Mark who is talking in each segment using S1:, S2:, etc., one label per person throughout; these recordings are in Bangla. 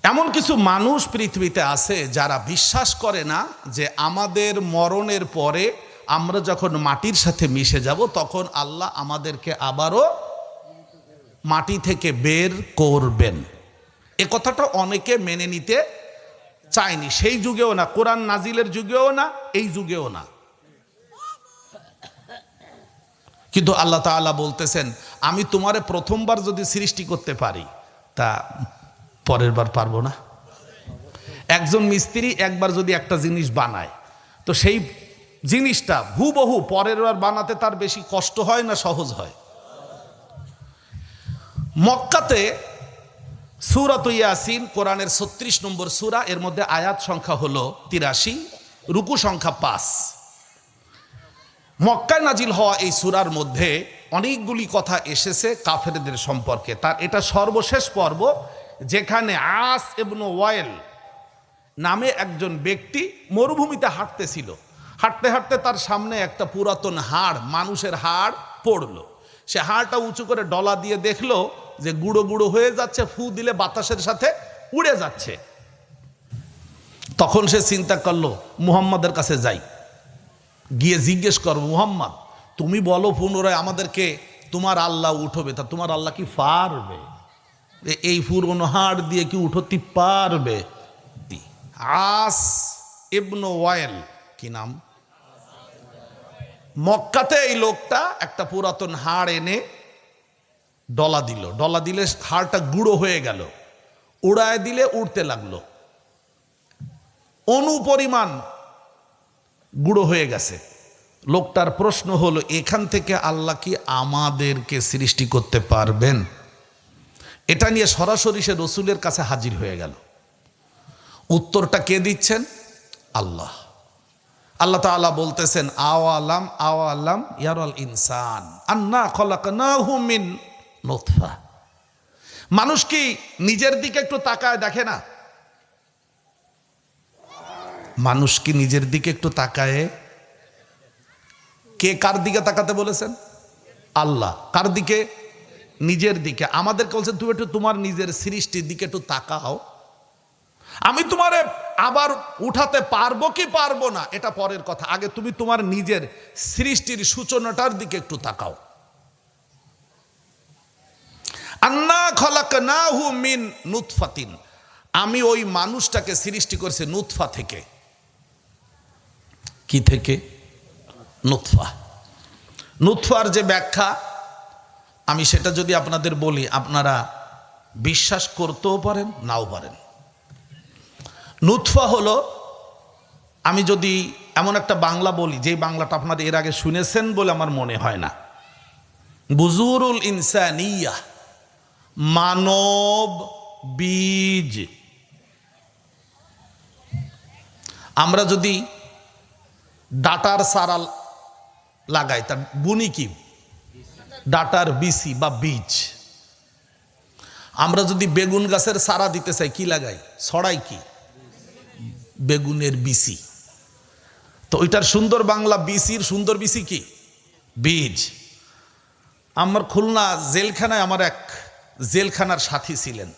S1: এমন কিছু মানুষ পৃথিবীতে আছে যারা বিশ্বাস করে না যে আমাদের মরণের পরে আমরা যখন মাটির সাথে মিশে যাব তখন আল্লাহ আমাদেরকে আবারও মাটি থেকে বের করবেন। এ কথাটা অনেকে মেনে নিতে চায়নি, সেই যুগেও না, কোরআন নাজিলের যুগেও না, এই যুগেও না। কিন্তু আল্লাহ তাআলা বলতেছেন, আমি তোমারে প্রথমবার যদি সৃষ্টি করতে পারি তা পরের বার পারবো না। একজন মিস্ত্রি একবার যদি একটা জিনিস বানায় তো সেই জিনিসটা হুবহু পরের বার বানাতে তার বেশি কষ্ট হয় না সহজ হয়? মক্কাতে সূরাত ইয়াসিন কোরআনের ৩৬ নম্বর সূরা, এর মধ্যে আয়াত সংখ্যা হলো ৮৩, রুকু সংখ্যা ৫। মক্কায় নাজিল হওয়া এই সূরার মধ্যে অনেকগুলি কথা এসেছে কাফেরদের সম্পর্কে। তার এটা সর্বশেষ পর্ব, যেখানে আস ইবনে ওয়াইল নামে একজন ব্যক্তি মরুভূমিতে হাঁটতেছিল। হাঁটতে হাঁটতে তার সামনে একটা পুরাতন হাড়, মানুষের হাড় পড়লো। সে হাড়টা উঁচু করে ডলা দিয়ে দেখলো যে গুঁড়ো গুঁড়ো হয়ে যাচ্ছে, ফু দিলে বাতাসের সাথে উড়ে যাচ্ছে। তখন সে চিন্তা করলো মুহাম্মাদের কাছে যাই, গিয়ে জিজ্ঞেস করবো, মুহাম্মদ তুমি বলো পুনরায় আমাদেরকে তোমার আল্লাহ উঠবে, তা তোমার আল্লাহ কি পারবে? এই পুরনো হাড় দিয়ে কি উঠতে পারবে? আস ইবনে ওয়াইল, কি নাম? মক্কাতে এই লোকটা একটা পুরাতন হাড় এনে ডলা দিল, ডলা দিলে হাড়টা গুঁড়ো হয়ে গেল, উড়ায় দিলে উড়তে লাগলো, অনুপরিমাণ গুঁড়ো হয়ে গেছে। লোকটার প্রশ্ন হলো, এখান থেকে আল্লাহ কি আমাদেরকে সৃষ্টি করতে পারবেন? এটা নিয়ে সরাসরি সে রসুলের কাছে হাজির হয়ে গেল। উত্তরটা কে দিচ্ছেন? আল্লাহ। আল্লাহ তাআলা বলতেছেন, আওয়ালাম আওয়ালাম ইয়ারাল ইনসান আন্না খলাকনাহু মিন নুতফা। মানুষ কি নিজের দিকে একটু তাকায় দেখে না? মানুষ কি নিজের দিকে একটু তাকায়? কে কার দিকে তাকাতে বলেছেন? আল্লাহ। কার দিকে? নিজের দিকে। আমাদেরকে বলছেন তুমি একটু তোমার নিজের সৃষ্টির দিকে একটু তাকাও। আমি তোমারে আবার উঠাতে পারবো কি পারবো না এটা পরের কথা, আগে তুমি তোমার নিজের সৃষ্টির সূচনাটার দিকে একটু তাকাও। আন্না খলাকনাহু মিন নুতফাতিন, আমি ওই মানুষটাকে সৃষ্টি করেছি নুতফা থেকে। কি থেকে? নুতফা। নুতফার যে ব্যাখ্যা আমি সেটা যদি আপনাদের বলি আপনারা বিশ্বাস করতেও পারেন নাও পারেন। নুতফা হলো, আমি যদি এমন একটা বাংলা বলি যেই বাংলাটা আপনারা এর আগে শুনেছেন বলে আমার মনে হয় না, বুজুরুল ইনসানিয়া, মানব বীজ। আমরা যদি ডাটার চারা লাগাই তার বুনি কি? ডাটার বিচি বা বীজ। আমরা যদি বেগুন গাছের চারা দিতে চাই কি লাগাই? ছড়াই কি? বেগুনের বিচি। তো ওইটার সুন্দর বাংলা বিচির সুন্দর বিচি কি? বীজ। আমার খুলনা জেলখানায় আমার এক জেলখানার সাথী ছিলেন,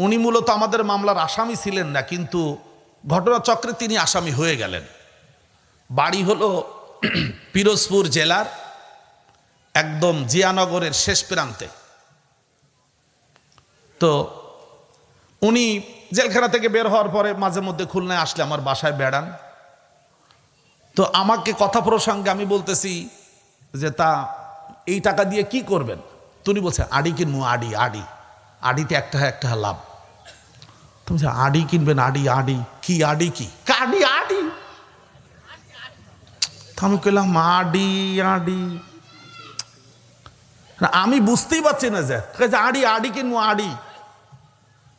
S1: উনি মূলত আমাদের মামলার আসামি ছিলেন না, কিন্তু ঘটনাচক্রে তিনি আসামি হয়ে গেলেন। বাড়ি হলো পিরোজপুর জেলার একদম জিয়ানগরের শেষ প্রান্তে। তো উনি জেলখানা থেকে বের হওয়ার পরে মাঝে মধ্যে খুলনায় আসলে আমার বাসায় বেড়ান। তো আমাকে কথা প্রসঙ্গে আমি বলতেছি যে তা এই টাকা দিয়ে কি করবেন? তুমি বলছে আড়ি কিনবো। আড়ি আড়ি আড়িতে একটা লাভ। তুমি আড়ি কিনবেন? আড়ি আড়ি কি? আড়ি কি? আড়ি আড়ি। আমি কইলাম আড়ি আড়ি, আমি বুঝতেই পারছি না যে আড়ি আড়ি কিনবো। আড়ি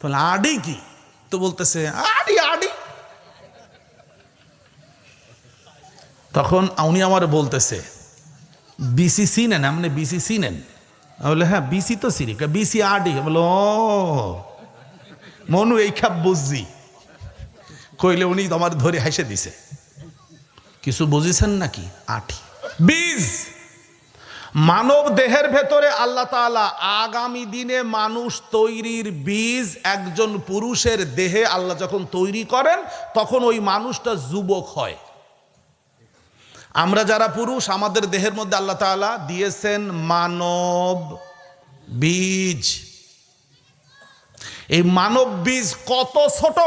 S1: তাহলে আড়ি কি? তো বলতেছে আড়ি আড়ি। তখন উনি আমার বলতেছে বিসি চিনেন? আপনি বিসি চিনেন? বলে হ্যাঁ বিসি তো চিনি। বিসি আডি। বলো মনু এই খাপ বুঝছি কইলে উনি তোমার ধরে হাসে দিছে। কিছু বুঝেছেন নাকি? আঠি বীজ। মানব দেহের ভেতরে আল্লাহ তাআলা আগামী দিনে মানুষ তৈরির বীজ একজন পুরুষের দেহে আল্লাহ যখন তৈরি করেন তখন ওই মানুষটা যুবক হয়। আমরা যারা পুরুষ আমাদের দেহের মধ্যে আল্লাহ তাআলা দিয়েছেন মানব বীজ। এই মানব বীজ কত ছোট,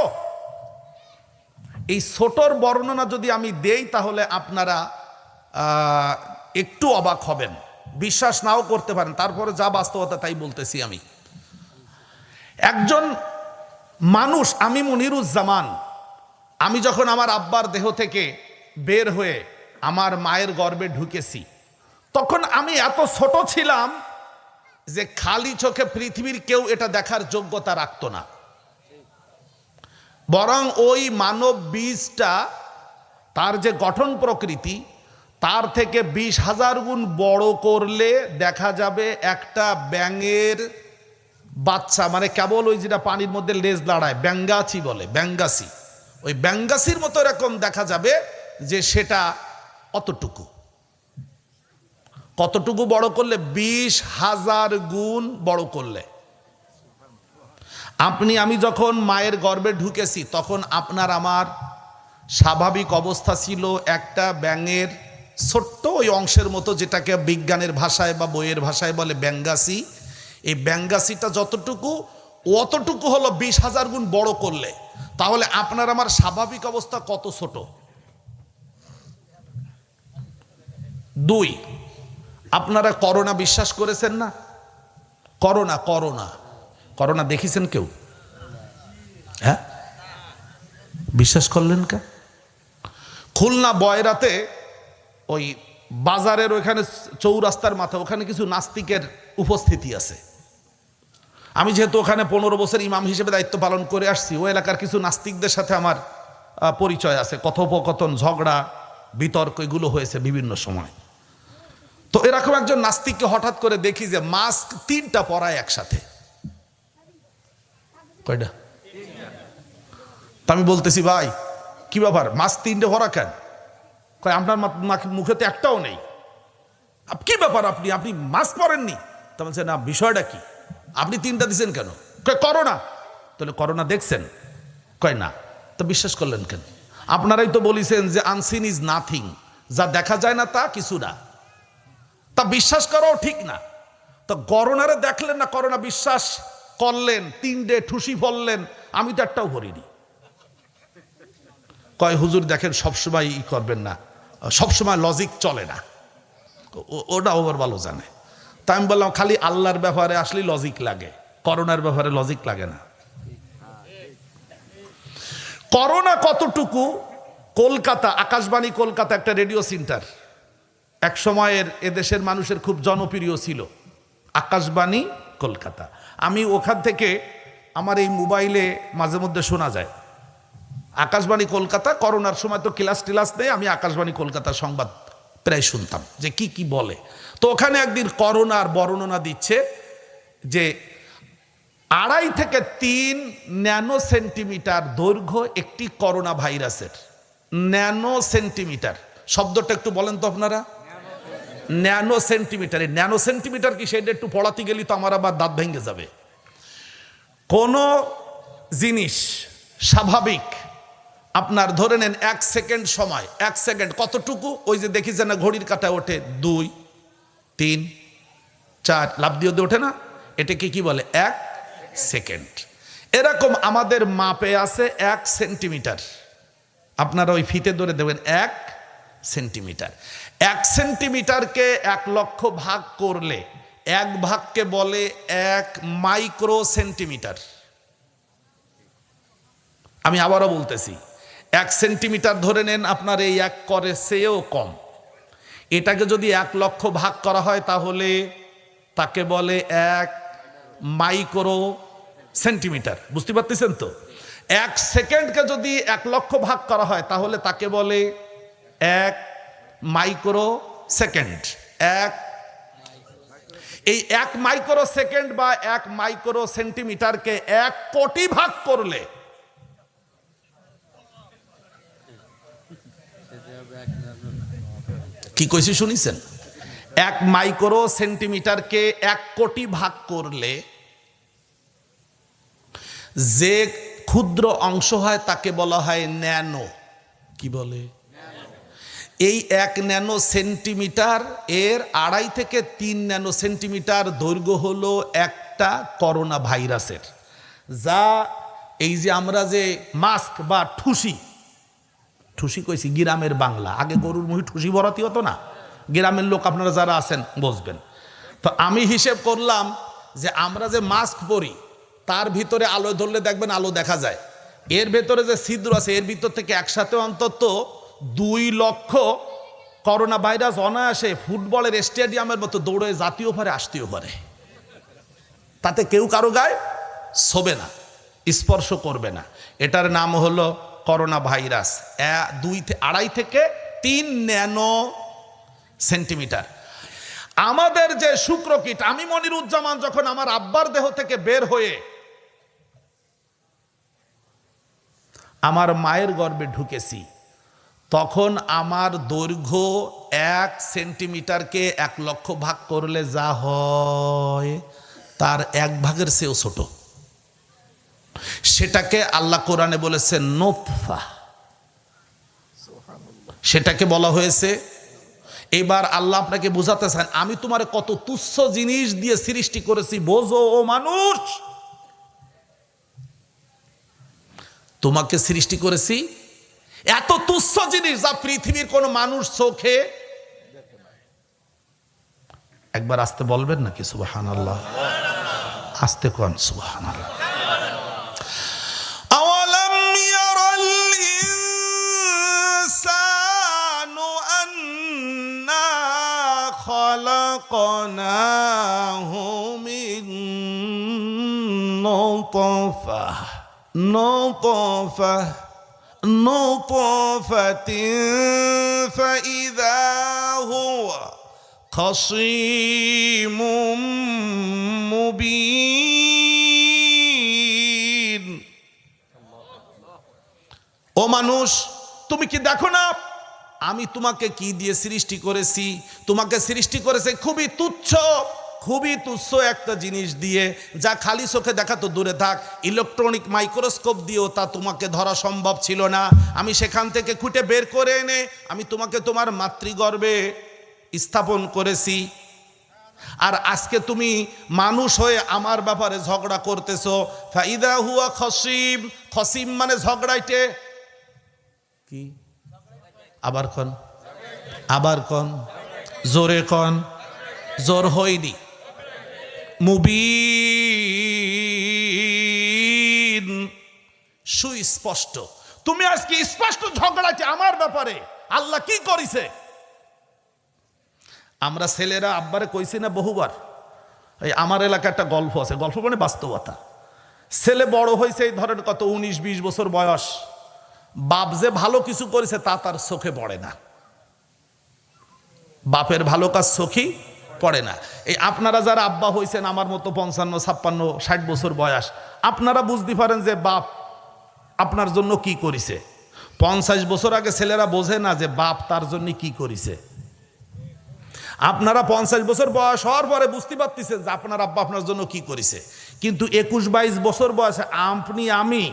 S1: এই ছোটর বর্ণনা যদি আমি দেই তাহলে আপনারা একটু অবাক হবেন, বিশ্বাস নাও করতে পারেন, তারপরে যা বাস্তবতা তাই বলতেছি আমি। একজন মানুষ, আমি মনিরুজ্জামান, আমি যখন আমার আব্বার দেহ থেকে বের হয়ে আমার মায়ের গর্ভে ঢুকেছি তখন আমি এত ছোট ছিলাম যে খালি চোখে পৃথিবীর কেউ এটা দেখার যোগ্যতা রাখতো না। বরং ওই মানব বীজটা তার যে গঠন প্রকৃতি তার থেকে 20,000 গুণ বড় করলে দেখা যাবে একটা ব্যাঙের বাচ্চা, মানে কেবল ওই যেটা পানির মধ্যে লেজ দাঁড়ায় ব্যাঙ্গাসি বলে, ব্যাঙ্গাসি, ওই ব্যাঙ্গাসির মতো এরকম দেখা যাবে যে সেটা অতটুকু। কতটুকু বড় করলে? 20,000 গুণ বড় করলে। আমি যখন মায়ের গর্ভে ঢুকেছি তখন আপনার আমার স্বাভাবিক অবস্থা ছিল একটা ব্যাঙের ছোট্ট ওই অংশের মতো, যেটাকে বিজ্ঞানের ভাষায় বা বইয়ের ভাষায় বলে ব্যাঙ্গাসি। এই ব্যাঙ্গাসিটা যতটুকু অতটুকু হলো 20,000 গুণ বড় করলে। তাহলে আপনার আমার স্বাভাবিক অবস্থা কত ছোট? 2, আপনারা করোনা বিশ্বাস করেছেন না? করোনা করোনা করোনা দেখেছেন কেউ? হ্যাঁ, বিশ্বাস করলেন কে? খুলনা বয়রাতে ওই বাজারের ওইখানে চৌরাস্তার মাথা ওখানে কিছু নাস্তিকের উপস্থিতি আছে। আমি যেহেতু ওখানে 15 বছর ইমাম হিসেবে দায়িত্ব পালন করে আসছি, ওই এলাকার কিছু নাস্তিকদের সাথে আমার পরিচয় আছে, কথোপকথন, ঝগড়া, বিতর্ক এগুলো হয়েছে বিভিন্ন সময়। তো এরকম একজন নাস্তিককে হঠাৎ করে দেখি যে মাস্ক 3টা পরায় একসাথে। কয়টা? তা আমি বলতেছি, ভাই কি ব্যাপার, মাস্ক 3টে পরা কেন? কয় আপনার মুখে তো একটাও নেই, কি ব্যাপার, আপনি মাস্ক পরেননি? তা বলছে না, বিষয়টা কি, আপনি 3টা দিচ্ছেন কেন? কয় করোনা। তাহলে করোনা দেখছেন? কয় না। তো বিশ্বাস করলেন কেন? আপনারাই তো বলেছেন যে আনসিন ইজ নাথিং, যা দেখা যায় না তা কিছু না, তা বিশ্বাস করাও ঠিক না। তো করোনারে দেখলেন না, করোনা বিশ্বাস করলেন, 3টে ঠুসি ফললেন, আমি তো একটাও করিনি। কয় হুজুর দেখেন সবসময় করবেন না, সবসময় লজিক চলে না, ওটা ওভার ভালো জানে। তাই আমি বললাম খালি আল্লাহর ব্যাপারে আসলে লজিক লাগে, করোনার ব্যাপারে লজিক লাগে না। করোনা কতটুকু? কলকাতা, আকাশবাণী কলকাতা একটা রেডিও সেন্টার, এক সময়ের এদেশের মানুষের খুব জনপ্রিয় ছিল, আকাশবাণী কলকাতা। আমি ওখান থেকে আমার এই মোবাইলে মাঝে মধ্যে শোনা যায় আকাশবাণী কলকাতা। করোনার সময় তো ক্লাস টিলাস নেই, আমি আকাশবাণী কলকাতার সংবাদ প্রায় শুনতাম যে কি কি বলে। তো ওখানে একদিন করোনার বর্ণনা দিচ্ছে যে 2.5 থেকে 3 ন্যানো সেন্টিমিটার দৈর্ঘ্য একটি করোনা ভাইরাসের। ন্যানো সেন্টিমিটার শব্দটা একটু বলেন তো আপনারা, ন্যানো সেন্টিমিটার। এই ন্যানো সেন্টিমিটার কি সেটা একটু পড়াতে গেলি তো আমার আবার দাঁত ভেঙে যাবে। কোনো জিনিস স্বাভাবিক আপনার ধরে নেন 1 সেকেন্ড সময়, 1 সেকেন্ড কতটুকু? ওই যে দেখি যে না ঘড়ির কাঁটা ওঠে 2, 3, 4 লাফ দিয়ে ওঠে না, এটাকে কি বলে? 1 সেকেন্ড। এরকম আমাদের মাপে আছে 1 সেন্টিমিটার। আপনারা ওই ফিতে ধরে দেবেন 1 সেন্টিমিটার। 1 সেন্টিমিটারকে 1 লক্ষ ভাগ করলে 1 ভাগকে বলে 1 মাইক্রো সেন্টিমিটার। আমি আবারও বলতেছি, 1 সেন্টিমিটার ধরে নেন আপনার এই 1 করে চেয়েও কম। এটাকে যদি 1 লক্ষ ভাগ করা হয় তাহলে তাকে বলে 1 মাইক্রো সেন্টিমিটার। বুঝতে পারতেছেন তো? 1 সেকেন্ডকে যদি 1 লক্ষ ভাগ করা হয় তাহলে তাকে বলে 1 মাইক্রো সেকেন্ড। এই 1 মাইক্রো সেকেন্ড বা 1 মাইক্রো সেন্টিমিটারকে 1 কোটি ভাগ করলে কি কইছি শুনিছেন? 1 মাইক্রো সেন্টিমিটারকে 1 কোটি ভাগ করলে যে ক্ষুদ্র অংশ হয় তাকে বলা হয় ন্যানো। কি বলে? এই 1 ন্যানো সেন্টিমিটার এর 2.5 থেকে 3 ন্যানো সেন্টিমিটার দৈর্ঘ্য হলো একটা করোনা ভাইরাসের, যা এই যে আমরা যে মাস্ক বা ঠুসি কইছি গ্রামের বাংলা, আগে গরুর মুহি ঠুসি ভরাতি হতো না, গ্রামের লোক আপনারা যারা আছেন বুঝবেন। তো আমি হিসেব করলাম যে আমরা যে মাস্ক পরি তার ভিতরে আলো ধরলে দেখবেন আলো দেখা যায়, এর ভেতরে যে ছিদ্র আছে এর ভিতর থেকে একসাথে অন্তত 2 লক্ষ করোনা ভাইরাস অনায়াসে ফুটবলের স্টেডিয়ামের মতো দৌড়ে জাতীয় পারে আসতেও পারে, তাতে কেউ কারো গায়ে ছোবে না, স্পর্শ করবে না। এটার নাম হলো করোনা ভাইরাস। 2.5 থেকে 3 ন্যানো সেন্টিমিটার। আমাদের যে শুক্রকীট, আমি মনিরুজ্জামান যখন আমার আব্বার দেহ থেকে বের হয়ে আমার মায়ের গর্ভে ঢুকেছি, তখন আমার দৈর্ঘ্য 1 সেন্টিমিটারকে 1 লক্ষ ভাগ করলে যা হয় তার 1 ভাগের চেয়েও ছোট। সেটাকে আল্লাহ কোরআনে বলেছে নোতফা, সেটাকে বলা হয়েছে। এবার আল্লাহ আপনাকে বোঝাতে চান, আমি তোমার কত তুচ্ছ জিনিস দিয়ে সৃষ্টি করেছি, বোঝো ও মানুষ। তোমাকে সৃষ্টি করেছি এত তুচ্ছ জিনিস যা পৃথিবীর কোন মানুষ চোখে, একবার আস্তে বলবেন নাকি সুবহানাল্লাহ? আস্তে কোন সুবহানাল্লাহ। আওয়ালাম ইয়ারাল ইনসানু আন্না খালাকনাহু মিন نطفة فإذا هو خصيم مبين। ও মানুষ, তুমি কি দেখো না আমি তোমাকে কি দিয়ে সৃষ্টি করেছি? তোমাকে সৃষ্টি করেছে খুবই তুচ্ছ একটা জিনিস দিয়ে, যা খালি চোখে দেখা তো দূরে থাক, ইলেকট্রনিক মাইক্রোস্কোপ দিয়েও তা তোমাকে ধরা সম্ভব ছিল না। আমি সেখান থেকে খুঁটে বের করে এনে আমি তোমাকে তোমার মাতৃগর্ভে স্থাপন করেছি। আর আজকে তুমি মানুষ হয়ে আমার ব্যাপারে ঝগড়া করতেছো। ফাইদা হুয়া খসিম, খসিম মানে ঝগড়াইটে। কি? আবার কন জোরে কন, জোর হয়নি। মুবিন, সুস্পষ্ট। তুমি আজকে স্পষ্ট ঝগড়াতে আমার ব্যাপারে। আল্লাহ কি করেছে? আমরা ছেলেরা আব্বারে কইছি না বহুবার, এই আমার এলাকায় একটা গল্প আছে, গল্প মানে বাস্তবতা। ছেলে বড় হয়েছে, এই ধরেন কত 19-20 বছর বয়স, বাপ যে ভালো কিছু করেছে তা তার চোখে পড়ে না, বাপের ভালো কাজ চোখে পড়ে না। এই আপনারা যারা আব্বা হয়েছেন আমার মতো 55, 56, 60 বছর বয়স, আপনারা বুঝতে পারেন যে বাপ আপনার জন্য কি করেছে। 50 বছর আগে ছেলেরা বোঝে না যে বাপ তার জন্য কি করেছে। আপনারা 50 বছর বয়স হওয়ার পরে বুঝতে পারতেছেন যে আপনার আব্বা আপনার জন্য কি করেছে। কিন্তু 21-22 বছর বয়সে আপনি আমি,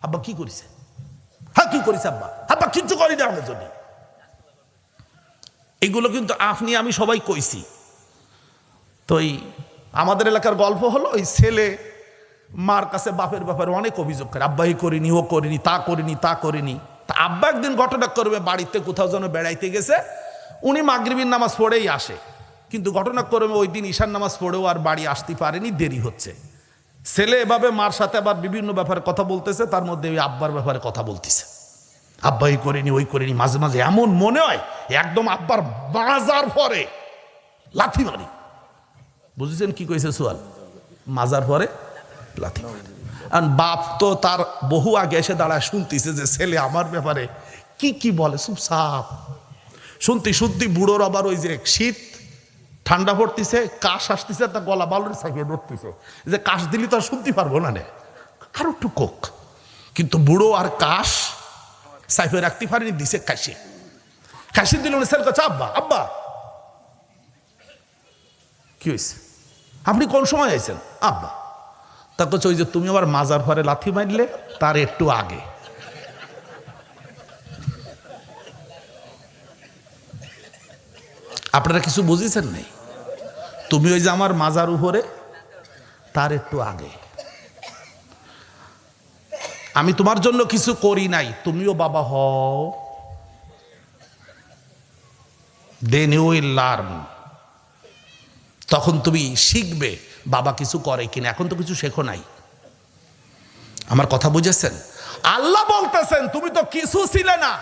S1: আব্বা কি করেছে? হ্যাঁ কি করেছে আব্বা? আব্বা কিচ্ছু করি না আমার জন্য। এগুলো কিন্তু আপনি আমি সবাই কইছি। তো আমাদের এলাকার গল্প হলো, ওই ছেলে মার কাছে বাপের ব্যাপারে অনেক অভিযোগ করে, আব্বা এই করিনি, ও করিনি, তা করিনি, তা করিনি। তা আব্বা একদিন ঘটনা করবে, বাড়িতে কোথাও যেন বেড়াইতে গেছে, উনি মাগরিবের নামাজ পড়েই আসে, কিন্তু ঘটনা করবে ওই দিন ঈশার নামাজ পড়েও আর বাড়ি আসতে পারেনি, দেরি হচ্ছে। ছেলে এভাবে মার সাথে আবার বিভিন্ন ব্যাপারে কথা বলতেছে, তার মধ্যে ওই আব্বার ব্যাপারে কথা বলতেছে, আব্বা এই করিনি, ওই করিনি। মাঝে মাঝে এমন মনে হয় একদম আব্বার মাজার পরে লাথি মারি। বুঝেছেন কি কইছে সোয়াল? মাজার পরে লাথি মারি। আর বাপ তো তার বহু আগে এসে দাঁড়ায় শুনতেছে যে ছেলে আমার ব্যাপারে কি কি বলে, চুপচাপ শুনতে বুড়োর আবার ওই যে শীত ঠান্ডা পড়তেছে, কাশ আসতেছে, তা গলা বালুর সাইকে ধরতেছে, যে কাশ দিলি তো আর শুনতে পারবো না, নে আরো একটু কোক। কিন্তু বুড়ো আর কাশ সাইফে রাখতে পারেনি, দিছে কাশি দিল ছেলে কাছে, আব্বা আব্বা কি হয়েছে? আপনি কোন সময় আইছেন? আব্বা। তাকে ওই যে তুমি আবার মাজার ঘরে লাথি মারলে তার একটু আগে। আপনারা কিছু বুঝেছেন নাই? তুমি ওই যে আমার মাজার উপরে তার একটু আগে। আমি তোমার জন্য কিছু করি নাই, তুমিও বাবা হও, দেন ইউ উইল লার্ন। তখন তুমি শিখবে বাবা কিছু করে কিনা। এখন তো কিছু শেখো নাই। আমার কথা বুঝেছেন? আল্লাহ বলতেছেন তুমি তো কিছু ছিলে না,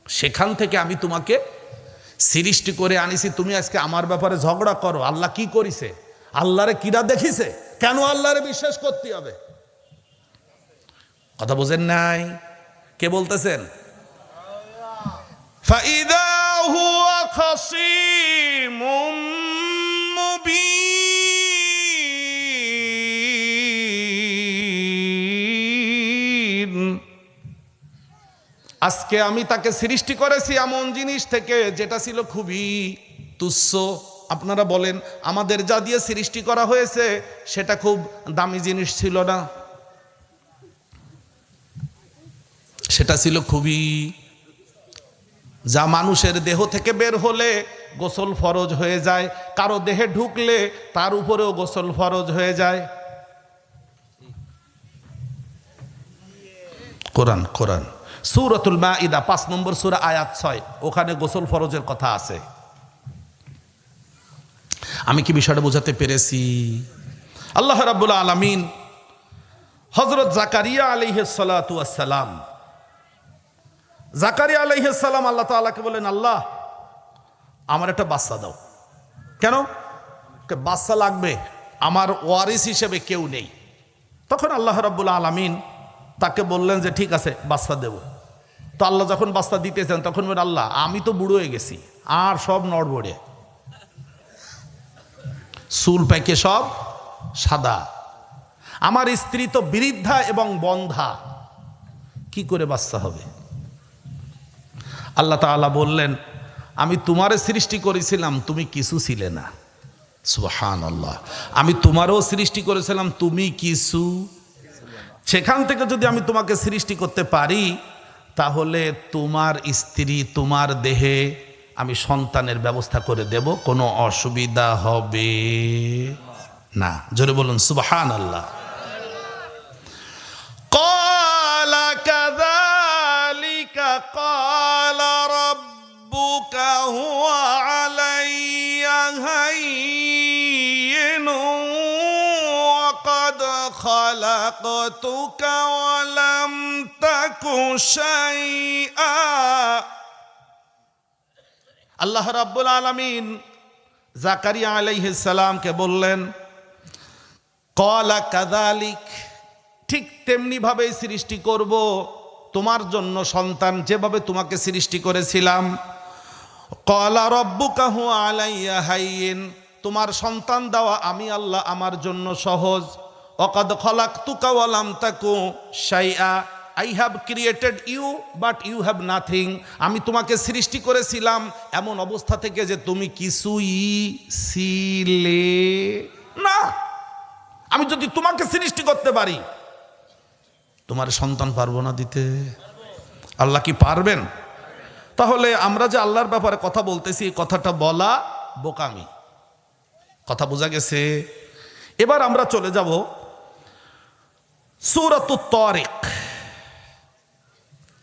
S1: সেখান থেকে আমি তোমাকে সৃষ্টি করে আনিছি। তুমি আজকে আমার ব্যাপারে ঝগড়া করো। আল্লাহ কি করিছে? আল্লাহরে কিরা দেখিছে? কেন আল্লাহরে বিশ্বাস করতে হবে? কথা বোঝেন নাই? কে বলতেছেন? ফাইদা হুয়া খাসিমুম মুবিন। আজকে আমি তাকে সৃষ্টি করেছি এমন জিনিস থেকে যেটা ছিল খুবই তুচ্ছ। আপনারা বলেন আমাদের যা দিয়ে সৃষ্টি করা হয়েছে সেটা খুব দামি জিনিস ছিল না? সেটা ছিল খুবই, যা মানুষের দেহ থেকে বের হলে গোসল ফরজ হয়ে যায়, কারো দেহে ঢুকলে তার উপরেও গোসল ফরজ হয়ে যায়। কোরআন কোরআন সূরাতুল মাইদা 5 নম্বর সূরা আয়াত 6, ওখানে গোসল ফরজের কথা আছে। আমি কি বিষয়টা বোঝাতে পেরেছি? আল্লাহ রাব্বুল আলামিন হযরত জাকারিয়া আলাইহিস সালাতু ওয়াস সালাম, জাকারিয়া আলাইহিস সালাম আল্লাহ তাআলাকে বলেন, আল্লাহ আমার একটা বাচ্চা দাও। কেন? বাচ্চা লাগবে, আমার ওয়ারিস হিসেবে কেউ নেই। তখন আল্লাহ রাব্বুল আলামিন তাকে বললেন যে ঠিক আছে বাচ্চা দেব। তো আল্লাহ যখন বাচ্চা দিতেছেন তখন বলেন, আল্লাহ আমি তো বুড়ো হয়ে গেছি, আর সব নড়বড়ে, চুল পাইকে সব সাদা, আমার স্ত্রী তো বৃদ্ধা এবং বন্ধা, কি করে বাচ্চা হবে? আল্লাহ তাআলা বললেন, আমি তোমারে সৃষ্টি করেছিলাম, তুমি কিছু ছিলে না। সুবহানাল্লাহ। আমি তোমারও সৃষ্টি করেছিলাম, তুমি কিছু। সেখান থেকে যদি আমি তোমাকে সৃষ্টি করতে পারি তাহলে তোমার স্ত্রী, তোমার দেহে আমি সন্তানের ব্যবস্থা করে দেব, কোনো অসুবিধা হবে না। জোরে বলুন সুবহানাল্লাহ। ক্বালা কাযালিকা ক্বালা রাব্বুকা হুয়া আলাইয়া হায়্যিনুন ওয়া ক্বাদ খালাকতুকা ওয়া লাম তাকু শাইআ। আল্লাহ রাব্বুল আলামিন জাকারিয়া আলাইহিস সালামকে বললেন, ক্বালা কাযালিক, ঠিক তেমনি ভাবেই সৃষ্টি করব তোমার জন্য সন্তান, যেভাবে তোমাকে সৃষ্টি করেছিলাম। ক্বালা রাব্বুকা হুয়া আলাইয়া হায়্যিন, তোমার সন্তান দেওয়া আমি আল্লাহ আমার জন্য সহজ। ওয়া ক্বাদ খালাকতুকা ওয়া লাম তাকু শাইআ, I have created you but you have nothing. আমি তোমাকে সৃষ্টি করেছিলাম এমন অবস্থা থেকে যে তুমি কিছুই ছিলে না। আমি যদি তোমাকে সৃষ্টি করতে পারি, তোমার সন্তান পারবো না দিতে? আল্লাহ কি পারবেন? তাহলে আমরা যে আল্লাহর ব্যাপারে কথা বলতেছি, কথাটা বলা বোকামি। কথা বোঝা গেছে? এবার আমরা চলে যাব সূরাতুত তারিক,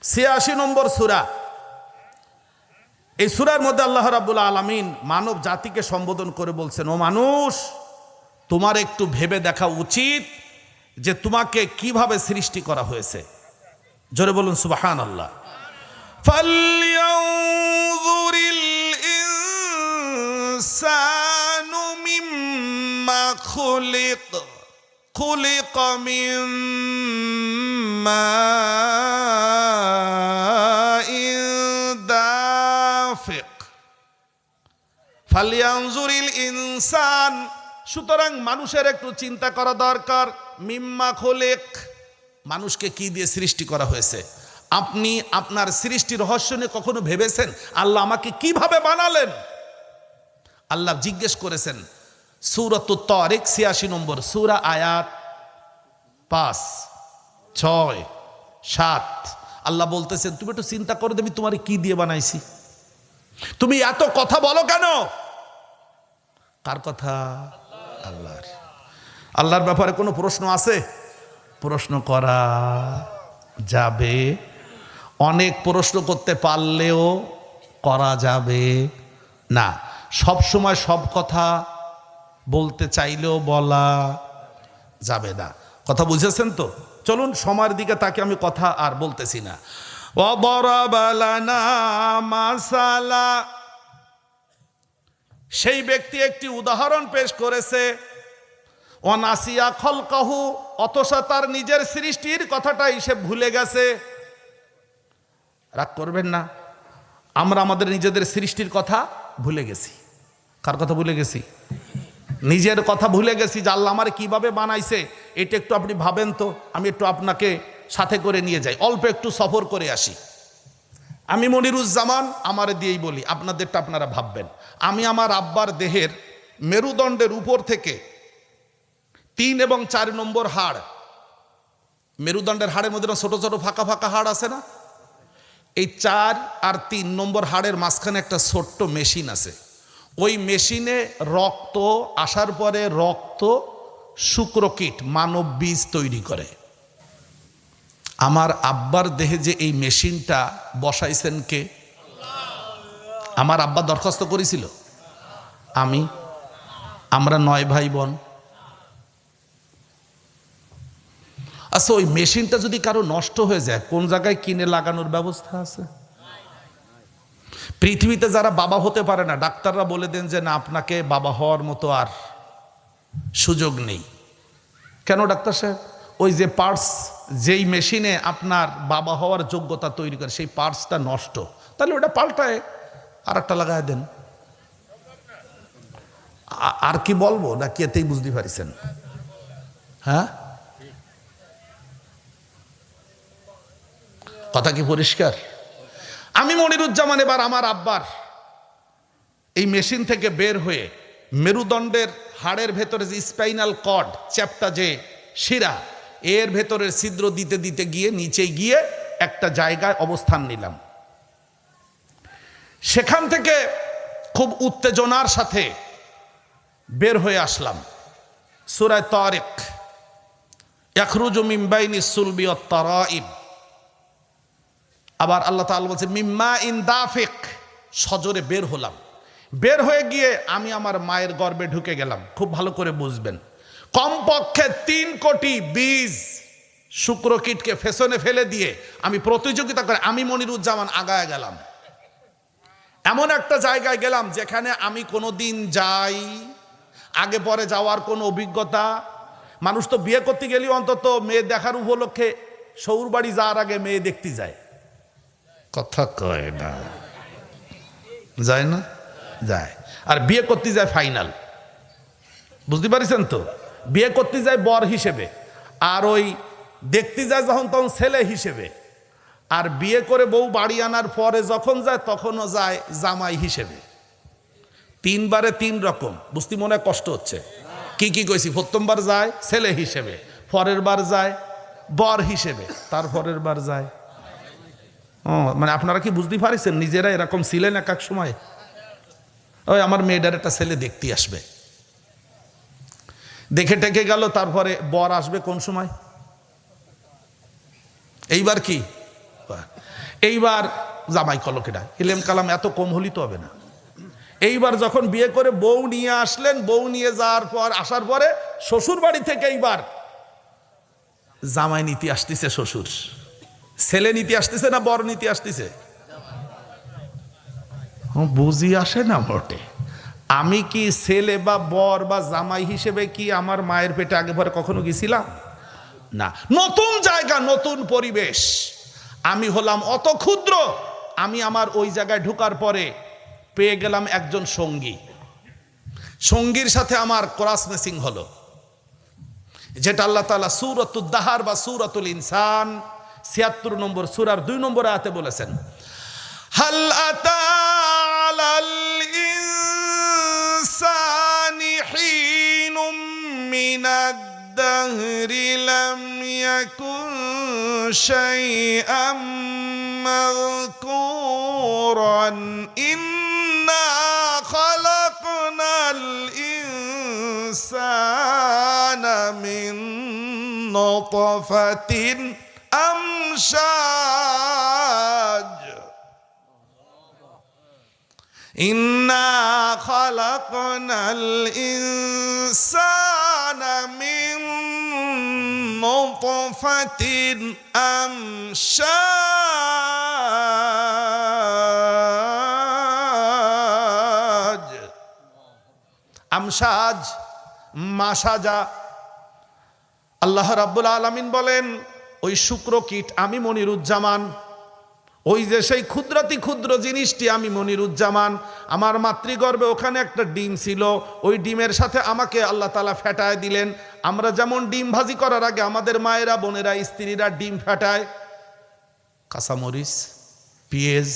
S1: 86 নম্বর সূরা। এই সূরার মধ্যে আল্লাহ রাব্বুল আলামিন মানব জাতিকে সম্বোধন করে বলছেন, ও মানুষ, তোমার একটু ভেবে দেখা উচিত যে তোমাকে কিভাবে সৃষ্টি করা হয়েছে। জোরে বলুন সুবহানাল্লাহ। ফালইয়ানযুরিল ইনসানু মিম্মা খুলিক, খুলিক মিন মাইন দাফিক। ফালইয়ানযুরিল ইনসান, সুতরাং মানুষের একটু চিন্তা করা দরকার। মিম্মা খুলিক, মানুষকে কি দিয়ে সৃষ্টি করা হয়েছে? আপনি আপনার সৃষ্টি রহস্য নিয়ে কখনো ভেবেছেন আল্লাহ আমাকে কিভাবে বানালেন? আল্লাহ জিজ্ঞেস করেছেন সূরাতুত তারিক ৮৬ নম্বর সূরা, আয়াত ৫, ৬, ৭। আল্লাহ বলতেছেন তুমি একটু চিন্তা করে দেবি তোমারে কি দিয়ে বানাইছি? তুমি এত কথা বলো কেন? কার কথা? আল্লাহর। আল্লাহর ব্যাপারে কোনো প্রশ্ন আছে? প্রশ্ন করা যাবে। অনেক প্রশ্ন করতে পারলেও করা যাবে না। সব সময় সব কথা বলতে চাইলেও বলা যাবে না। কথা বুঝেছেন তো? চলুন সময়ের দিকে তাকে আমি কথা আর বলতেছি না। ওয়াদরাবা লানা মাসালা, সেই ব্যক্তি একটি উদাহরণ পেশ করেছে। ওয়ানাসিয়া খলকাহু, অথচ তার নিজের সৃষ্টির কথাটাই সে ভুলে গেছে। রাগ করবেন না, আমরা আমাদের নিজেদের সৃষ্টির কথা ভুলে গেছি। কার কথা ভুলে গেছি? নিজের কথা ভুলে গেছি যে আল্লাহ আমার কিভাবে বানাইছে। এটা একটু আপনি ভাবেন তো, আমি একটু আপনাকে সাথে করে নিয়ে যাই, অল্প একটু সফর করে আসি। আমি মনিরুজ্জামান, আমার দিয়েই বলি, আপনাদেরটা আপনারা ভাববেন। আমি আমার আব্বার দেহের মেরুদণ্ডের উপর থেকে ৩ এবং ৪ নম্বর হাড়, মেরুদণ্ডের হাড়ের মধ্যে ছোট ছোট ফাঁকা ফাঁকা হাড় আছে না, এই ৪ আর ৩ নম্বর হাড়ের মাঝখানে একটা ছোট্ট মেশিন আছে। ওই মেশিনে রক্ত আসার পরে রক্ত শুক্রকীট মানব বীজ তৈরি করে। আমার আব্বার দেহে যে এই মেশিনটা বসাইছেন কে? আমার আব্বা দরখাস্ত করেছিল, আমরা ৯ ভাই বোন। আচ্ছা, ওই মেশিনটা যদি কারো নষ্ট হয়ে যায় কোন জায়গায় কিনে লাগানোর ব্যবস্থা আছে? পৃথিবীতে যারা বাবা হতে পারে না, ডাক্তাররা বলে দেন যে না, আপনাকে বাবা হওয়ার মতো আর সুযোগ নেই। কেন ডাক্তার সাহেব? ওই যে পার্টস, যেই মেশিনে আপনার বাবা হওয়ার যোগ্যতা তৈরি করে, সেই পার্টসটা নষ্ট, তাহলে ওটা পাল্টায় আর একটা লাগায় দেন। আর কি বলবো, না কি এতেই বুঝতে পারিছেন? হ্যাঁ, কথা কি পরিষ্কার? আমি মনিরুজ্জামান এবার আমার আব্বার এই মেশিন থেকে বের হয়ে মেরুদণ্ডের হাড়ের ভেতরে যে স্পাইনাল কর্ড চ্যাপ্টা, যে শিরা, এর ভেতরের ছিদ্র দিতে দিতে গিয়ে নিচে গিয়ে একটা জায়গায় অবস্থান নিলাম। সেখান থেকে খুব উত্তেজনার সাথে বের হয়ে আসলাম। সূরা তারিক, ইয়াখরুজু মিন বাইনি সুলবি ওয়াত তারাইব। আবার আল্লাহ তাআলা বলছে মিম্মা ইন দাফিক, সজোরে বের হলাম। বের হয়ে গিয়ে আমি আমার মায়ের গর্ভে ঢুকে গেলাম। খুব ভালো করে বুঝবেন, কমপক্ষে ৩ কোটি বীজ শুক্রকীটকে ফেসনে ফেলে দিয়ে আমি প্রতিযোগিতা করে আমি মনিরুজ্জামান আগায় গেলাম। এমন একটা জায়গায় গেলাম যেখানে আমি কোনোদিন যাই, আগে পরে যাওয়ার কোনো অভিজ্ঞতা। মানুষ তো বিয়ে করতে গেলেও অন্তত মেয়ে দেখার উপলক্ষে শ্বশুর বাড়ি যাওয়ার আগে মেয়ে দেখতে যায়। কথা কয় না, যায় না? যায়। আর বিয়ে করতে যায় ফাইনাল, বুঝতে পারছেন তো? বিয়ে করতে যায় বর হিসেবে, আর ওই দেখতে যায় যখন তখন ছেলে হিসেবে। আর বিয়ে করে বউ বাড়ি আনার পরে যখন যায় তখনও যায় জামাই হিসেবে। ৩ বারে ৩ রকম। বুঝতে মনে হয় কষ্ট হচ্ছে? কি কি কইছি? প্রথমবার যায় ছেলে হিসেবে, পরের বার যায় বর হিসেবে, তারপরের বার যায়। মানে আপনারা কি বুঝতে পারছেন? নিজেরা এরকম ছিলেন এক এক সময়। ওই আমার মেয়েটার একটা ছেলে দেখতে আসবে, দেখে টেকে গেল, তারপরে বর আসবে কোন সময়? এইবার কি? এইবার জামাই কলকেটা ইলেম কালাম এত কম হলি তো হবে না। এইবার যখন বিয়ে করে বউ নিয়ে আসলেন, বউ নিয়ে যাওয়ার পর আসার পরে শ্বশুর বাড়ি থেকে এইবার জামাই নীতি আসতেছে, শ্বশুর ছেলে নীতি আসতেছে না বর নীতি আসতেছে? বুঝি আসে না মোটে। আমি কি ছেলে বা বর বা জামাই হিসেবে কি আমার মায়ের পেটে আগে পরে কখনো গেছিলাম? না। নতুন জায়গা, নতুন পরিবেশ। আমি হলাম অত ক্ষুদ্র। আমি আমার ওই জায়গায় ঢোকার পরে পেয়ে গেলাম একজন সঙ্গী। সঙ্গীর সাথে আমার ক্রস ম্যাচিং হলো, যেটা আল্লাহ তাআলা সূরাতুদ দাহার বা সূরাতুল ইনসান ৭৬ নম্বর সূরার ২ নম্বর আয়াতে বলেছেন, হাল আতা আলাল ইনসানি হিনুম মিনাদ দাহরি লাম ইয়াকুন শাইআম মাযকুরান ইন্না খালাকনাল ইনসানা মিন নুতফাতিন আমশাজ ইন্না খালাকনাল ইনসানা মিন নুতফাতিন আমশাজ। আমশাজ মাসাজা। আল্লাহ রাব্বুল আলামিন বলেন, ওই শুক্রকীট আমি মনিরুজ্জামান, ওই যে সেই ক্ষুদ্রাতি ক্ষুদ্র জিনিসটি আমি মনিরুজ্জামান, আমার মাতৃগর্ভে ওখানে একটা ডিম ছিল, ওই ডিমের সাথে আমাকে আল্লাহ তাআলা ফেটায় দিলেন। আমরা যেমন ডিম ভাজি করার আগে আমাদের মায়েরা, বোনেরা, স্ত্রীরা ডিম ফেটায় কাঁচামরিচ, পেঁয়াজ,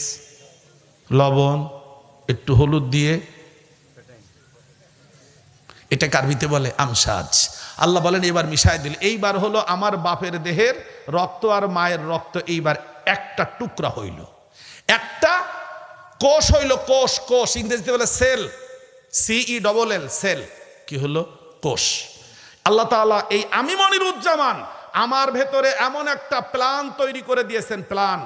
S1: লবণ, একটু হলুদ দিয়ে, এটাকে আরবিতে বলে আমসাজ। আল্লাহ বলেন এবার মিশায় দিল, এইবার হলো আমার বাপের দেহের রক্ত আর মায়ের রক্ত এইবার একটা টুকরা হইল, একটা কোষ হইল। কোষ, কোষ ইংরেজিতে বলে সেল, CELL, সেল। কি হলো? কোষ। আল্লাহ তাআলা এই আমি মনিরুজ্জামান আমার ভেতরে এমন একটা প্ল্যান তৈরি করে দিয়েছেন, প্ল্যান।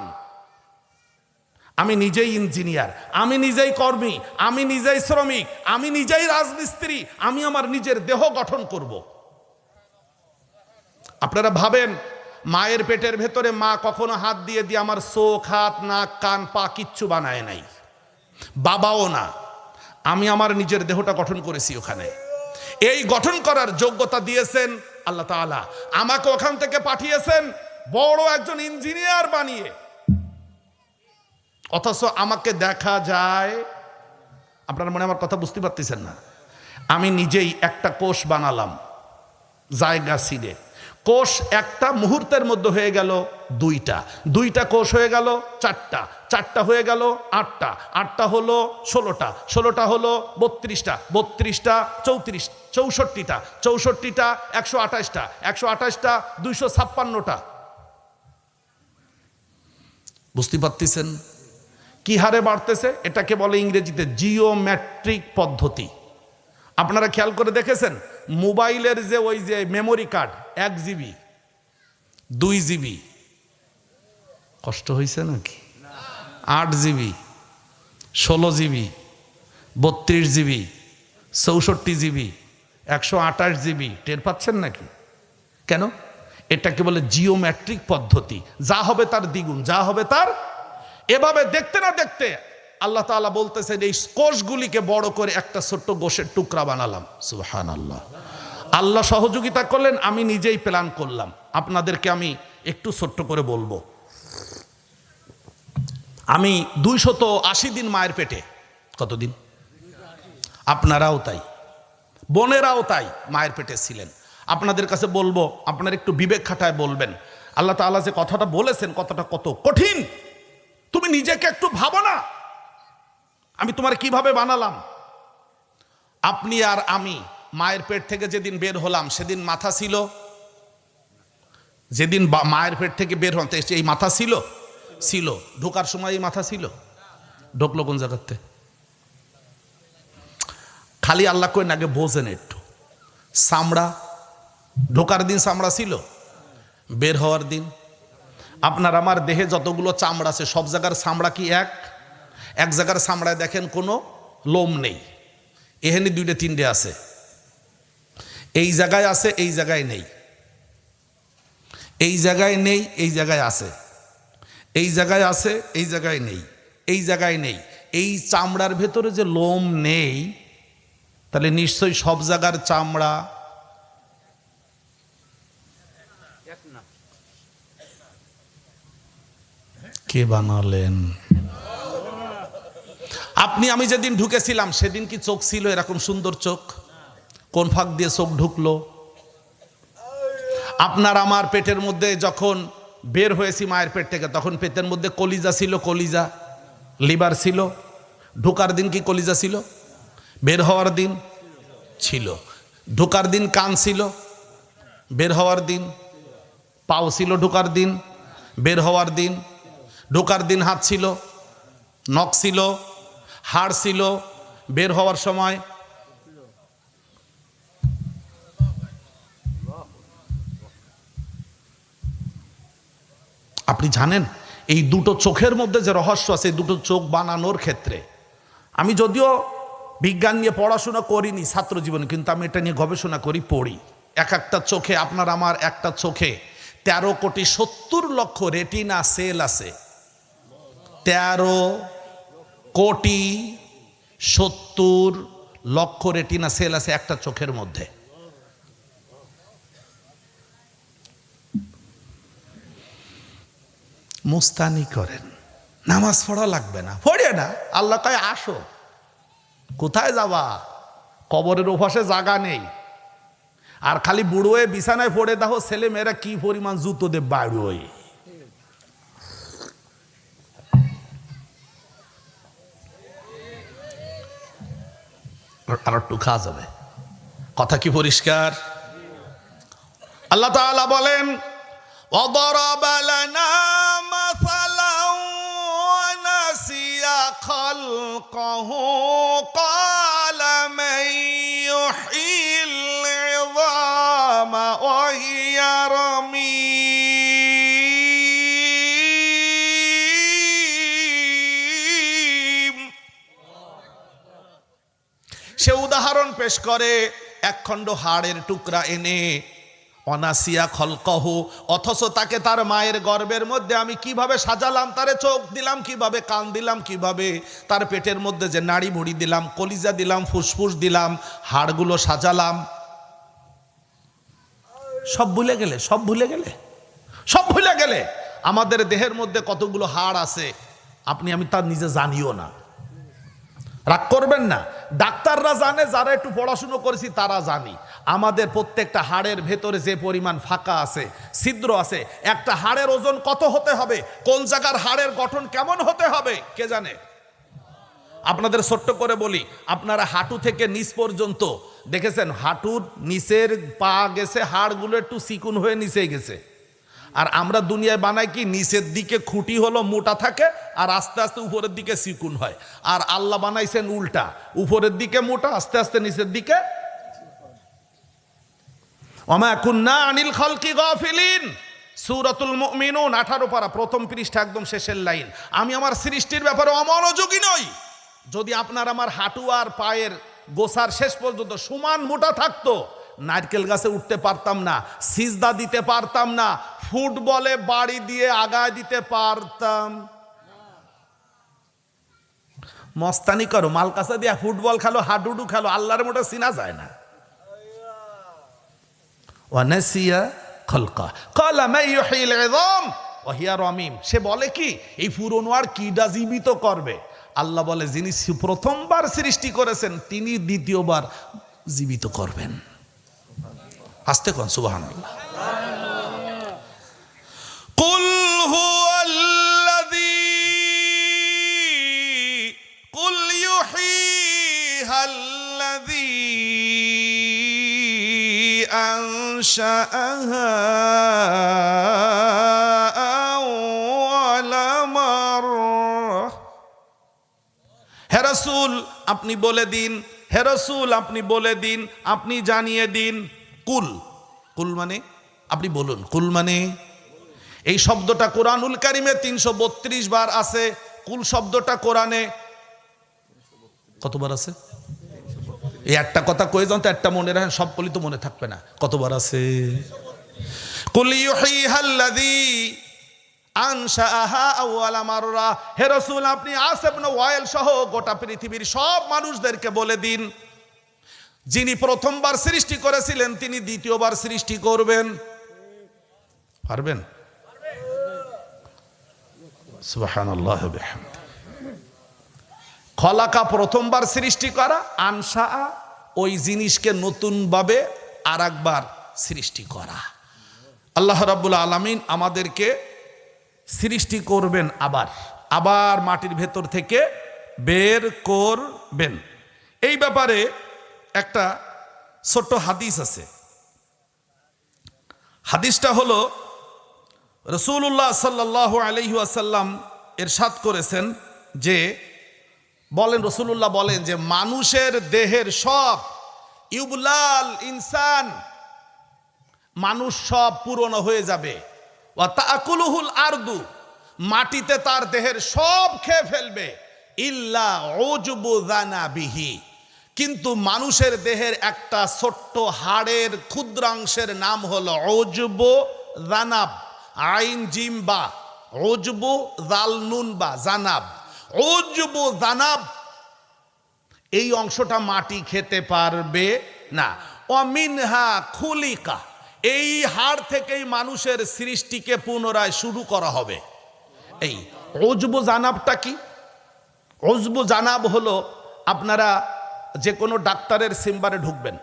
S1: আমি নিজেই ইঞ্জিনিয়ার, আমি নিজেই কর্মী, আমি নিজেই শ্রমিক, আমি নিজেই রাজমিস্ত্রি, আমি আমার নিজের দেহ গঠন করব। আপনারা ভাবেন মায়ের পেটের ভেতরে মা কখনো হাত দিয়ে দিয়ে আমার চোখ, হাত, নাক, কান, পা কিচ্ছু বানায় নাই, বাবাও না। আমি আমার নিজের দেহটা গঠন করেছি ওখানে। এই গঠন করার যোগ্যতা দিয়েছেন আল্লাহ তাআলা। আমাকে ওখান থেকে পাঠিয়েছেন বড় একজন ইঞ্জিনিয়ার বানিয়ে, অথচ আমাকে দেখা যায়, আপনার মনে আমার কথা বুঝতে পারতেছেন না, আমি নিজেই একটা কোষ বানালাম জায়গা ছিঁড়ে। কোষ একটা মুহূর্তের মধ্যে হয়ে গেল দুইটা, দুইটা কোষ হয়ে গেল চারটা, চারটা হয়ে গেল আটটা, আটটা হলো 16টা, 16টা হলো 32টা, 32টা 34, 64টা, 64টা 128টা, 128টা 256টা। বুঝতে পারতেছেন কি হারে বাড়তেছে? এটাকে বলে ইংরেজিতে জিওমেট্রিক পদ্ধতি। আপনারা খেয়াল করে দেখেছেন মোবাইলের যে ওই যে মেমোরি কার্ড 1 GB, 2 GB, কষ্ট হয়েছে নাকি? 8 GB, 16 GB, 32 GB, 64 GB, 128 GB, টের পাচ্ছেন নাকি? কেন? এটাকে বলে জিওমেট্রিক পদ্ধতি। যা হবে তার দ্বিগুণ, যা হবে তার। এভাবে দেখতে না দেখতে আল্লাহ তাআলা বলতেছেন এই কোষগুলিকে বড় করে একটা ছোট্ট গোশের টুকরা বানালাম। সুবহানাল্লাহ। আল্লাহ সহযোগিতা করলেন, আমি নিজেই প্ল্যান করলাম। আপনাদেরকে আমি একটু ছোট্ট করে বলবো। আমি 280 দিন মায়ের পেটে। কতদিন? আপনারাও তাই, বোনেরাও তাই মায়ের পেটে ছিলেন। আপনাদের কাছে বলবো, আপনারা একটু বিবেক খাটায় বলবেন, আল্লাহ তাআলা যে কথাটা বলেছেন কথাটা কত কঠিন। তুমি নিজেকে একটু ভাবো না, আমি তোমার কিভাবে বানালাম। আপনি আর আমি মায়ের পেট থেকে যেদিন বের হলাম সেদিন মাথা ছিল? যেদিন মায়ের পেট থেকে বের হতে এই মাথা ছিল? ছিল। ঢোকার সময় এই মাথা ছিল? ঢুকলো কোন জায়গাতে? খালি আল্লাহ কই আগে বোঝেন একটু। চামড়া ঢোকার দিন চামড়া ছিল, বের হওয়ার দিন। আপনার আমার দেহে যতগুলো চামড়া আছে সব জায়গার চামড়া কি এক? এক জায়গার চামড়ায় দেখেন কোনো লোম নেই, এখানে 2টে 3টে আছে, এই জায়গায় আছে, এই জায়গায় নেই, এই জায়গায় নেই, এই জায়গায় আছে, এই জায়গায় আছে, এই জায়গায় নেই, এই জায়গায় নেই। এই চামড়ার ভেতরে যে লোম নেই, তাহলে নিশ্চয়ই সব জায়গার চামড়া কে বানালেন? আপনি আমি যেদিন ঢুকেছিলাম সেদিন কি চোখ ছিল এরকম সুন্দর চোখ? কোন ফাঁক দিয়ে চোখ ঢুকলো? আপনার আমার পেটের মধ্যে যখন বের হয়েছি মায়ের পেট থেকে, তখন পেটের মধ্যে কলিজা ছিল, কলিজা লিভার ছিল। ঢোকার দিন কি কলিজা ছিল? বের হওয়ার দিন ছিল। ঢোকার দিন কান ছিল, বের হওয়ার দিন পাও ছিল, ঢোকার দিন বের হওয়ার দিন। ঢোকার দিন হাত ছিল, নখ ছিল, হাড় ছিল, বের হওয়ার সময় আপনি জানেন এই দুটো চোখের মধ্যে যে রহস্য আছে, এই দুটো চোখ বানানোর ক্ষেত্রে আমি যদিও বিজ্ঞান নিয়ে পড়াশোনা করিনি ছাত্র জীবনে, কিন্তু আমি এটা নিয়ে গবেষণা করি, পড়ি। এক একটা চোখে, আপনার আমার একটা চোখে 13,70,00,000 রেটিনা সেল আছে। 13,70,00,000 রেটিনা সেল আছে একটা চোখের মধ্যে। মুস্তানি করেন, নামাজ পড়া লাগবে না, পড়ে না। আল্লাহ কয় আসো। কোথায় যাবা? কবরের ওপাশে জায়গা নেই। আর খালি বুড়ো হয়ে বিছানায় পড়ে দেখো ছেলে মেয়েরা কি পরিমাণ জুতো দে বাড়ি। আর একটু খাওয়া যাবে, কথা কি পরিষ্কার? আল্লাহ তাআলা বলেন وضرب لنا مثلا ونسي خلقه قال من يحيي العظام وهي رميم। সে উদাহরণ পেশ করে এক খণ্ড হাড়ের টুকরা এনে, অনাসিয়া খলকহু, অথচ তাকে তার মায়ের গর্ভের মধ্যে আমি কিভাবে সাজালাম, তারে চোখ দিলাম কিভাবে, কান দিলাম কিভাবে, তার পেটের মধ্যে যে নাড়ি ভুড়ি দিলাম, কলিজা দিলাম, ফুসফুস দিলাম, হাড়গুলো সাজালাম। সব ভুলে গেলে, সব ভুলে গেলে, সব ভুলে গেলে। আমাদের দেহের মধ্যে কতগুলো হাড় আছে আপনি আমি তার নিজে জানিও না। রাগ করবেন না, ডাক্তাররা জানে, যারা একটু পড়াশুনো করেছি তারা জানি। আমাদের প্রত্যেকটা হাড়ের ভেতরে যে পরিমাণ ফাঁকা আছে, ছিদ্র আছে, একটা হাড়ের ওজন কত হতে হবে, কোন জায়গার হাড়ের গঠন কেমন হতে হবে কে জানে? আপনাদের ছোট্ট করে বলি, আপনারা হাঁটু থেকে নিচ পর্যন্ত দেখেছেন, হাঁটুর নিচের পা গেছে, হাড়গুলো একটু চিকুন হয়ে নিচে গেছে। আর আমরা দুনিয়ায় বানাই কি, নিচের দিকে খুঁটি হলো মোটা থাকে আর আস্তে আস্তে উপরের দিকে চিকুন হয়। আর আল্লাহ বানাইছেন উল্টা, উপরের দিকে মোটা, আস্তে আস্তে নিচের দিকে। ওমা কুন্না আনিল খালকি গাফিলিন, সূরাতুল মুমিনুন 18 পারা, প্রথম পৃষ্ঠা, একদম শেষের লাইন। আমি আমার সৃষ্টির ব্যাপারে অমনোযোগী নই। যদি আপনার আমার হাঁটু আর পায়ের গোছার শেষ পর্যন্ত সমান মোটা থাকতো, নারকেল গাছে উঠতে পারতাম না, সিজদা দিতে পারতাম না, ফুটবলে বাড়ি দিয়ে আগায় দিতে পারতাম। মস্তানি করো, মালকাসা দিয়া ফুটবল খেলো, হাডুডু খেলো, আল্লাহর মোটা চিনা যায় না। ওয়ানাসিয়া খলকা ক্বালা মান ইউহিল ইযাম ওয়া হিয়া রামীম। সে বলে কি, এই পুরনো আর কিডা জীবিত করবে? আল্লাহ বলে, যিনি প্রথমবার সৃষ্টি করেছেন তিনি দ্বিতীয়বার জীবিত করবেন। আস্তে কোন সুবহানাল্লাহ। কুল হুয়াল্লাযী কুল ইউহীহাল্লাযী আনশাআহা আওয়ালা মাররা। হে রাসূল আপনি বলে দিন, হে রাসূল আপনি বলে দিন, আপনি জানিয়ে দিন। কুল, কুল মানে আপনি বলুন, কুল মানে, এই শব্দটা কোরআনুল কারিমে 332 বার আছে। কুল শব্দটা কোরআনে কতবার আছে? এই একটা কথা কয়ে যান তো, একটা মনে রাখেন, সব বলি তো মনে থাকবে না। কতবার আছে? কুল ইউহীহাল্লাযী আনশাআহা আওয়ালা মাররা। হে রাসূল আপনি আস ইবনে ওয়াইল সহ গোটা পৃথিবীর সব মানুষদেরকে বলে দিন, যিনি প্রথমবার সৃষ্টি করেছিলেন তিনি দ্বিতীয়বার সৃষ্টি করবেন। পারবেন? সুবহানাল্লাহ ওয়া বিহামদিহি। খলাকা প্রথমবার সৃষ্টি করা, আনশা ওই জিনিসকে নতুনভাবে আরেকবার সৃষ্টি করা। আল্লাহ রাব্বুল আলামিন আমাদেরকে সৃষ্টি করবেন, আবার মাটির ভেতর থেকে বের করবেন। এই ব্যাপারে একটা ছোট্ট হাদিস আছে। হাদিসটা হলো রাসূলুল্লাহ সাল্লাল্লাহু আলাইহি ওয়াসাল্লাম ইরশাদ করেছেন যে, রাসূলুল্লাহ বলেন যে মানুষের দেহের সব ইউবলাল ইনসান, মানুষ সব পুরনো হয়ে যাবে, ওয়া তাকুলুহুল আরদু, মাটিতে তার দেহের সব খেয়ে ফেলবে, ইল্লা উজবু যানাবিহি, কিন্তু মানুষের দেহের একটা ছোট্ট হাড়ের ক্ষুদ্রাংশের নাম হলো উজবু যানাব, আইন জিম বা, উজবু জাল নুন বা, জানাব, উজবু জানাব, এই অংশটা মাটি খেতে পারবে না। অমিনহা খুলিকা, এই হাড় থেকেই মানুষের সৃষ্টিকে পুনরায় শুরু করা হবে। এই উজবু জানাবটা কি? উজবু জানাব হলো, আপনারা যে কোনো ডাক্তারের চেম্বারে ঢুকবেন,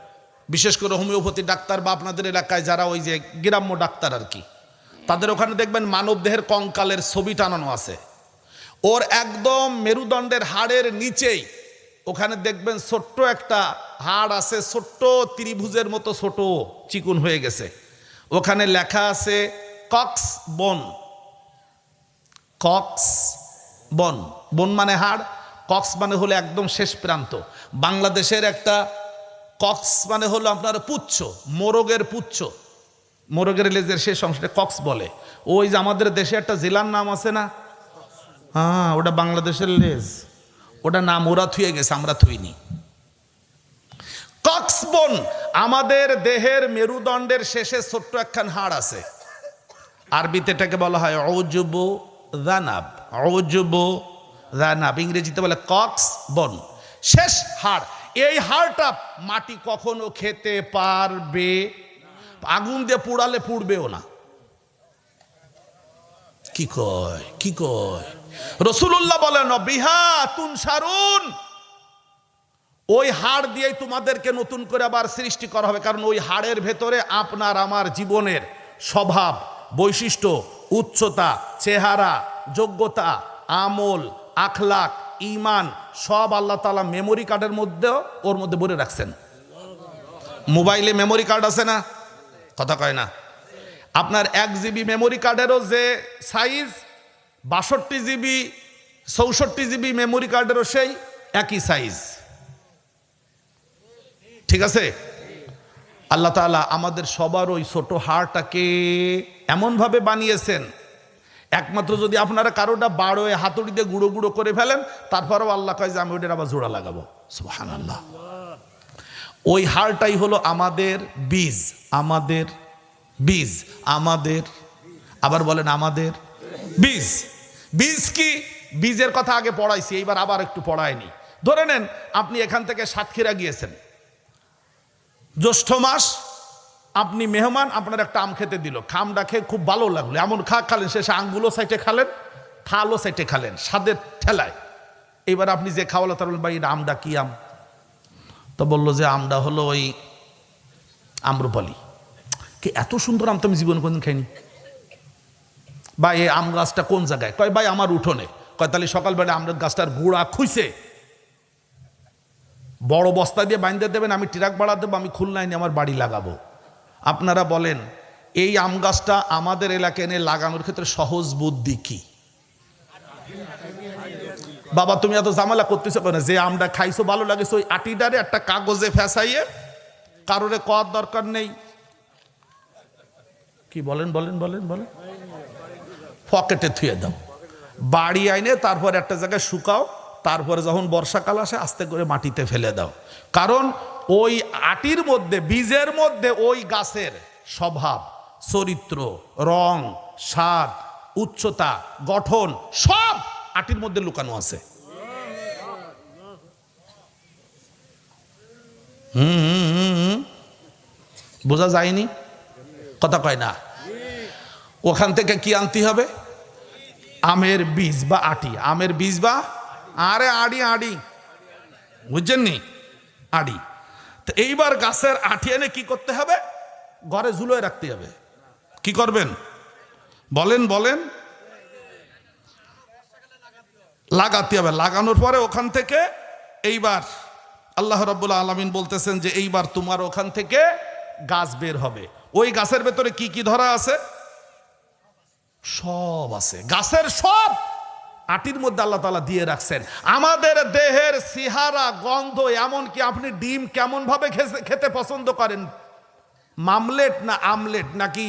S1: বিশেষ করে হোমিওপ্যাথি ডাক্তার বা আপনাদের এলাকায় যারা ওই যে গ্রাম্য ডাক্তার আর কি, তাদের ওখানে দেখবেন মানব দেহের কঙ্কালের ছবি টানানো আছে। ওর একদম মেরুদণ্ডের হাড়ের নিচেই ওখানে দেখবেন ছোট্ট একটা হাড় আছে, ছোট্ট ত্রিভুজের মতো ছোট, চিকুন হয়ে গেছে। ওখানে লেখা আছে কক্স বোন। কক্স বোন, বোন মানে হাড়, কক্স মানে হলো একদম শেষ প্রান্ত। বাংলাদেশের একটা কক্স মানে হলো আপনার পুচ্ছ, মোরগের পুচ্ছ, মোরগের লেজের শেষ অংশটা কক্স বলে। ওই যে আমাদের দেশে একটা জেলার নাম আছে না, হ্যাঁ, ওটা বাংলাদেশের লেজ, ওটা নাম ওরা থুয়ে গেছে, আমরা থুইনি। কক্সবোন, আমাদের দেহের মেরুদণ্ডের শেষে ছোট্ট একখান হাড় আছে, আরবিতে এটাকে বলা হয় উজবু যানাব, উজবু যানাব, ইংরেজিতে বলে কক্সবোন, শেষ হাড়। এই হাড়টা মাটি কখনো খেতে পারবে, আগুন দিয়ে পোড়ালে পুড়বেও না। কি কয় রাসূলুল্লাহ বলেন বিহা তুনশারুন, ওই হাড় দিয়েই তোমাদেরকে নতুন করে আবার সৃষ্টি করা হবে। কারণ ওই হাড়ের ভেতরে আপনার আমার জীবনের স্বভাব, বৈশিষ্ট্য, উচ্চতা, চেহারা, যোগ্যতা, আমল, আখলাক, ঈমান সব আল্লাহ তাআলা মেমোরি কার্ডের মধ্যেও ওর মধ্যে ভরে রাখছেন। মোবাইলে মেমোরি কার্ড আছে না, কথা কয় না? আপনার 1 জিবি মেমোরি কার্ডেরও যে সাইজ, 62 জিবি 64 জিবি মেমোরি কার্ডেরও সেই একই সাইজ, ঠিক আছে? আল্লাহ তাআলা আমাদের সবার ওই ছোট হাড়টাকে এমনভাবে বানিয়েছেন, একমাত্র যদি আপনারা কারোটা বাড়োয় হাতুড়ি দিয়ে গুঁড়ো গুঁড়ো করে ফেলেন, তারপরেও আল্লাহ কয় যে আমি ওইটার আবার জোড়া লাগাবো। সুবহানাল্লাহ। ওই হাড়টাই হলো আমাদের বীজ, আমাদের বীজ, আমাদের, আবার বলেন আমাদের বীজ। বীজ কি? বীজের কথা আগে পড়াইছি, এইবার আবার একটু পড়ায়নি। ধরে নেন আপনি এখান থেকে সাতক্ষীরা গিয়েছেন, জ্যৈষ্ঠ মাস, আপনি মেহমান, আপনার একটা আম খেতে দিল, খামটা খেয়ে খুব ভালো লাগলো, এমন খালেন, শেষে আঙ্গুলো সাইটে খালেন, থালও সাইটে খালেন, স্বাদের ঠেলায়। এইবার আপনি যে খাওয়ালো তার বললেন ভাই এটা আমটা কি আম? তো বললো যে আমটা হলো ওই আম্রপালি। কি এত সুন্দর আম তো আমি জীবনে কোনদিন খাইনি। ভাই এই আম গাছটা কোন জায়গায়? কয় ভাই আমার উঠোনে। কয় তাহলে সকালবেলা আম গাছটার গুড়া খুইছে বড় বস্তা দিয়ে বাইন্ধে দেবেন, আমি ট্রাক ভাড়া দেবো, আমি খুলনায় নিয়ে আমার বাড়ি লাগাবো। আপনারা বলেন এই আম গাছটা আমাদের এলাকায় এনে লাগানোর ক্ষেত্রে সহজ বুদ্ধি কি? বাবা তুমি এত ঝামেলা করতেছো কেন? যে আমটা খাইছো ভালো লাগেছে, ওই আটিটারে একটা কাগজে ফেসাইয়ে, কারোরে কর দরকার নেই। কি বলেন বলেন বলেন বলেন, পকেটে থুয়ে দাও, বাড়ি আইনে তারপর একটা জায়গায় শুকাও, তারপরে যখন বর্ষাকাল আসে আস্তে করে মাটিতে ফেলে দাও। কারণ ওই আটির মধ্যে, বীজের মধ্যে ওই গাছের স্বভাব, চরিত্র, রং, স্বাদ, উচ্চতা, গঠন সব আটির মধ্যে লুকানো আছে। বোঝা যায়নি? কথা কয় না। ওখান থেকে কি আনতে হবে? আমের বীজ বা আটি, আমের বীজ বা আরে আড়ি, আড়ি বুঝছেন নি? আড়ি। তো এইবার গাছের আটি এনে কি করতে হবে? ঘরে ঝুলোয় রাখতে হবে। কি করবেন বলেন বলেন? লাগাতে হবে। লাগানোর পরে ওখান থেকে এইবার আল্লাহ রাব্বুল আলামিন বলতেছেন যে এইবার তোমার ওখান থেকে গাছ বের হবে। ওই গাছের ভেতরে কি কি ধরা আছে? সব আছে, গাছের সব আটির মধ্যে আল্লাহ তাআলা দিয়ে রাখছেন। আমাদের দেহের সিহারা, গন্ধ, এমনকি আপনি ডিম কেমন ভাবে খেতে পছন্দ করেন, মামলেট না আমলেট নাকি,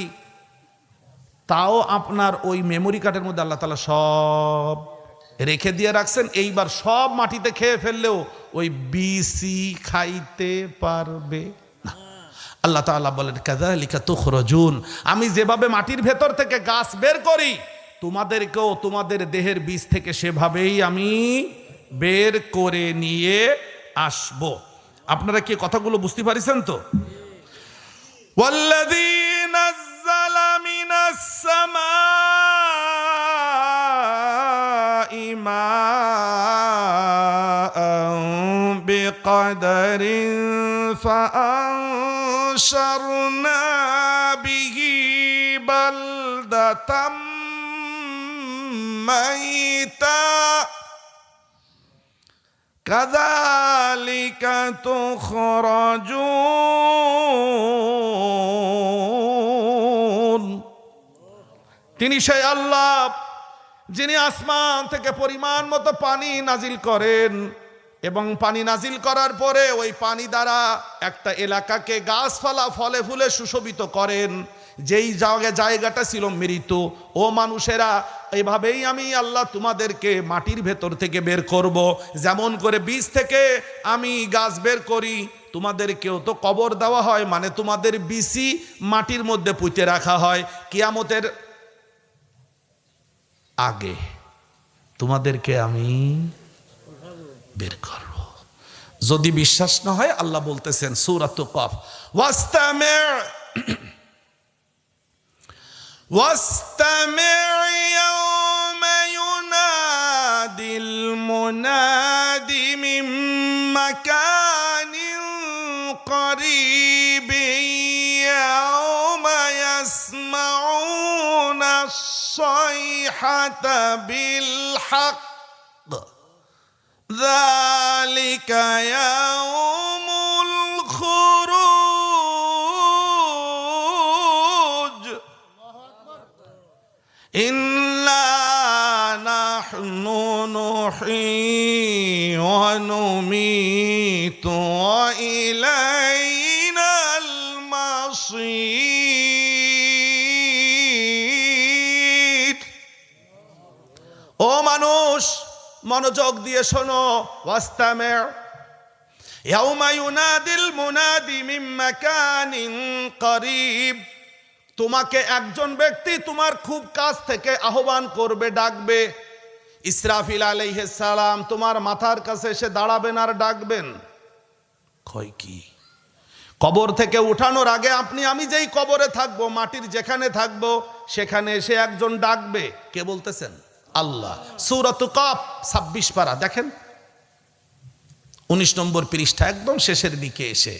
S1: তাও আপনার ওই মেমোরি কার্ডের মধ্যে আল্লাহ তাআলা সব রেখে দিয়ে রাখছেন। এইবার সব মাটিতে খেয়ে ফেললেও ওই বিসি খাইতে পারবে না। আল্লাহ তাআলা বলেন কাযালিকা তুখরাজুন, আমি যেভাবে মাটির ভেতর থেকে গাছ বের করি তোমাদেরকেও তোমাদের দেহের বীজ থেকে সেভাবেই আমি বের করে নিয়ে আসব। আপনারা কি কথাগুলো বুঝতে পারছেন তো? ওয়াল্লাযী নাযালা মিনাস সামাই মাআন বিকদরিন ফাআনশারনা বিহি বালদাতাম মাইতা কাযালিকা তুখরাজুন। তিনি সেই আল্লাহ যিনি আসমান থেকে পরিমাণ মতো পানি নাজিল করেন এবং পানি নাজিল করার পরে ওই পানি দ্বারা একটা এলাকাকে গাছপালা ফলে ফুলে সুশোভিত করেন। যেই জায়গাটা ছিল মৃত, ও মানুষেরা, এইভাবেই আমি আল্লাহ তোমাদেরকে মাটির ভেতর থেকে বের করব। যেমন করে বীজ থেকে আমি গাছ বের করি, তোমাদেরকেও তো কবর দেওয়া হয়, মানে তোমাদের বিসি মাটির মধ্যে পুঁতে রাখা হয়। কিয়ামতের আগে তোমাদেরকে আমি বের করব। যদি বিশ্বাস না হয় আল্লাহ বলতেছেন সূরাতুল কফ, واستمع يوم ينادي المناد من مكان قريب يوم يسمعون الصيحة بالحق ذلك يوم الخروج إنا نحن نحيي ونميت وإلينا المصير। ও মানুষ, মনোযোগ দিয়ে শোনো। ওয়াস্তামি' ইয়াউমা ইউনাদিল মুনাদি মিন মাকানিন করিব, তোমাকে একজন ব্যক্তি তোমার খুব কাছ থেকে আহ্বান করবে, ডাকবে। ইসরাফিল আলাইহিস সালাম তোমার মাথার কাছে এসে দাঁড়াবেন আর ডাকবেন। কয় কি? কবর থেকে উঠানোর আগে আমি যেই কবরে থাকবো, মাটির যেখানে থাকবো, সেখানে এসে একজন ডাকবে। কে বলতেছেন? আল্লাহ। সূরাতুল কফ 26 পারা দেখেন, 19 নম্বর পৃষ্ঠা, একদম শেষের দিকে এসে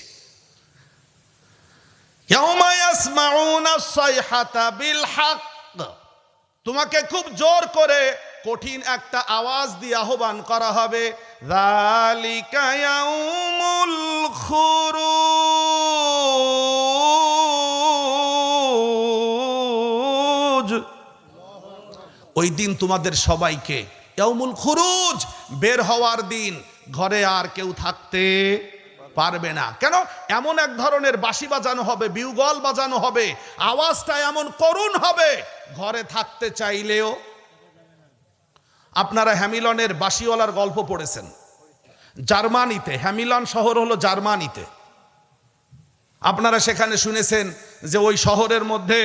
S1: ইয়াউমা ইয়াসমাউনা সাইহাতা বিল হক, তোমাকে খুব জোর করে কঠিন একটা আওয়াজ দিয়ে আহ্বান করা হবে। যালিকা ইয়াউমুল খুরুজ, ওই দিন তোমাদের সবাইকে, ইয়াউমুল খুরুজ, বের হওয়ার দিন। ঘরে আর কেউ থাকতে পারবে না। কেন? এমন এক ধরনের বাঁশি বাজানো হবে, বিউগল বাজানো হবে, আওয়াজটা এমন করুণ হবে, ঘরে থাকতে চাইলেও। আপনারা হ্যামিলনের বাঁশিওয়ালার গল্প পড়েছেন। জার্মানিতে, হ্যামিলন শহর হলো জার্মানিতে। আপনারা সেখানে শুনেছেন যে ওই শহরের মধ্যে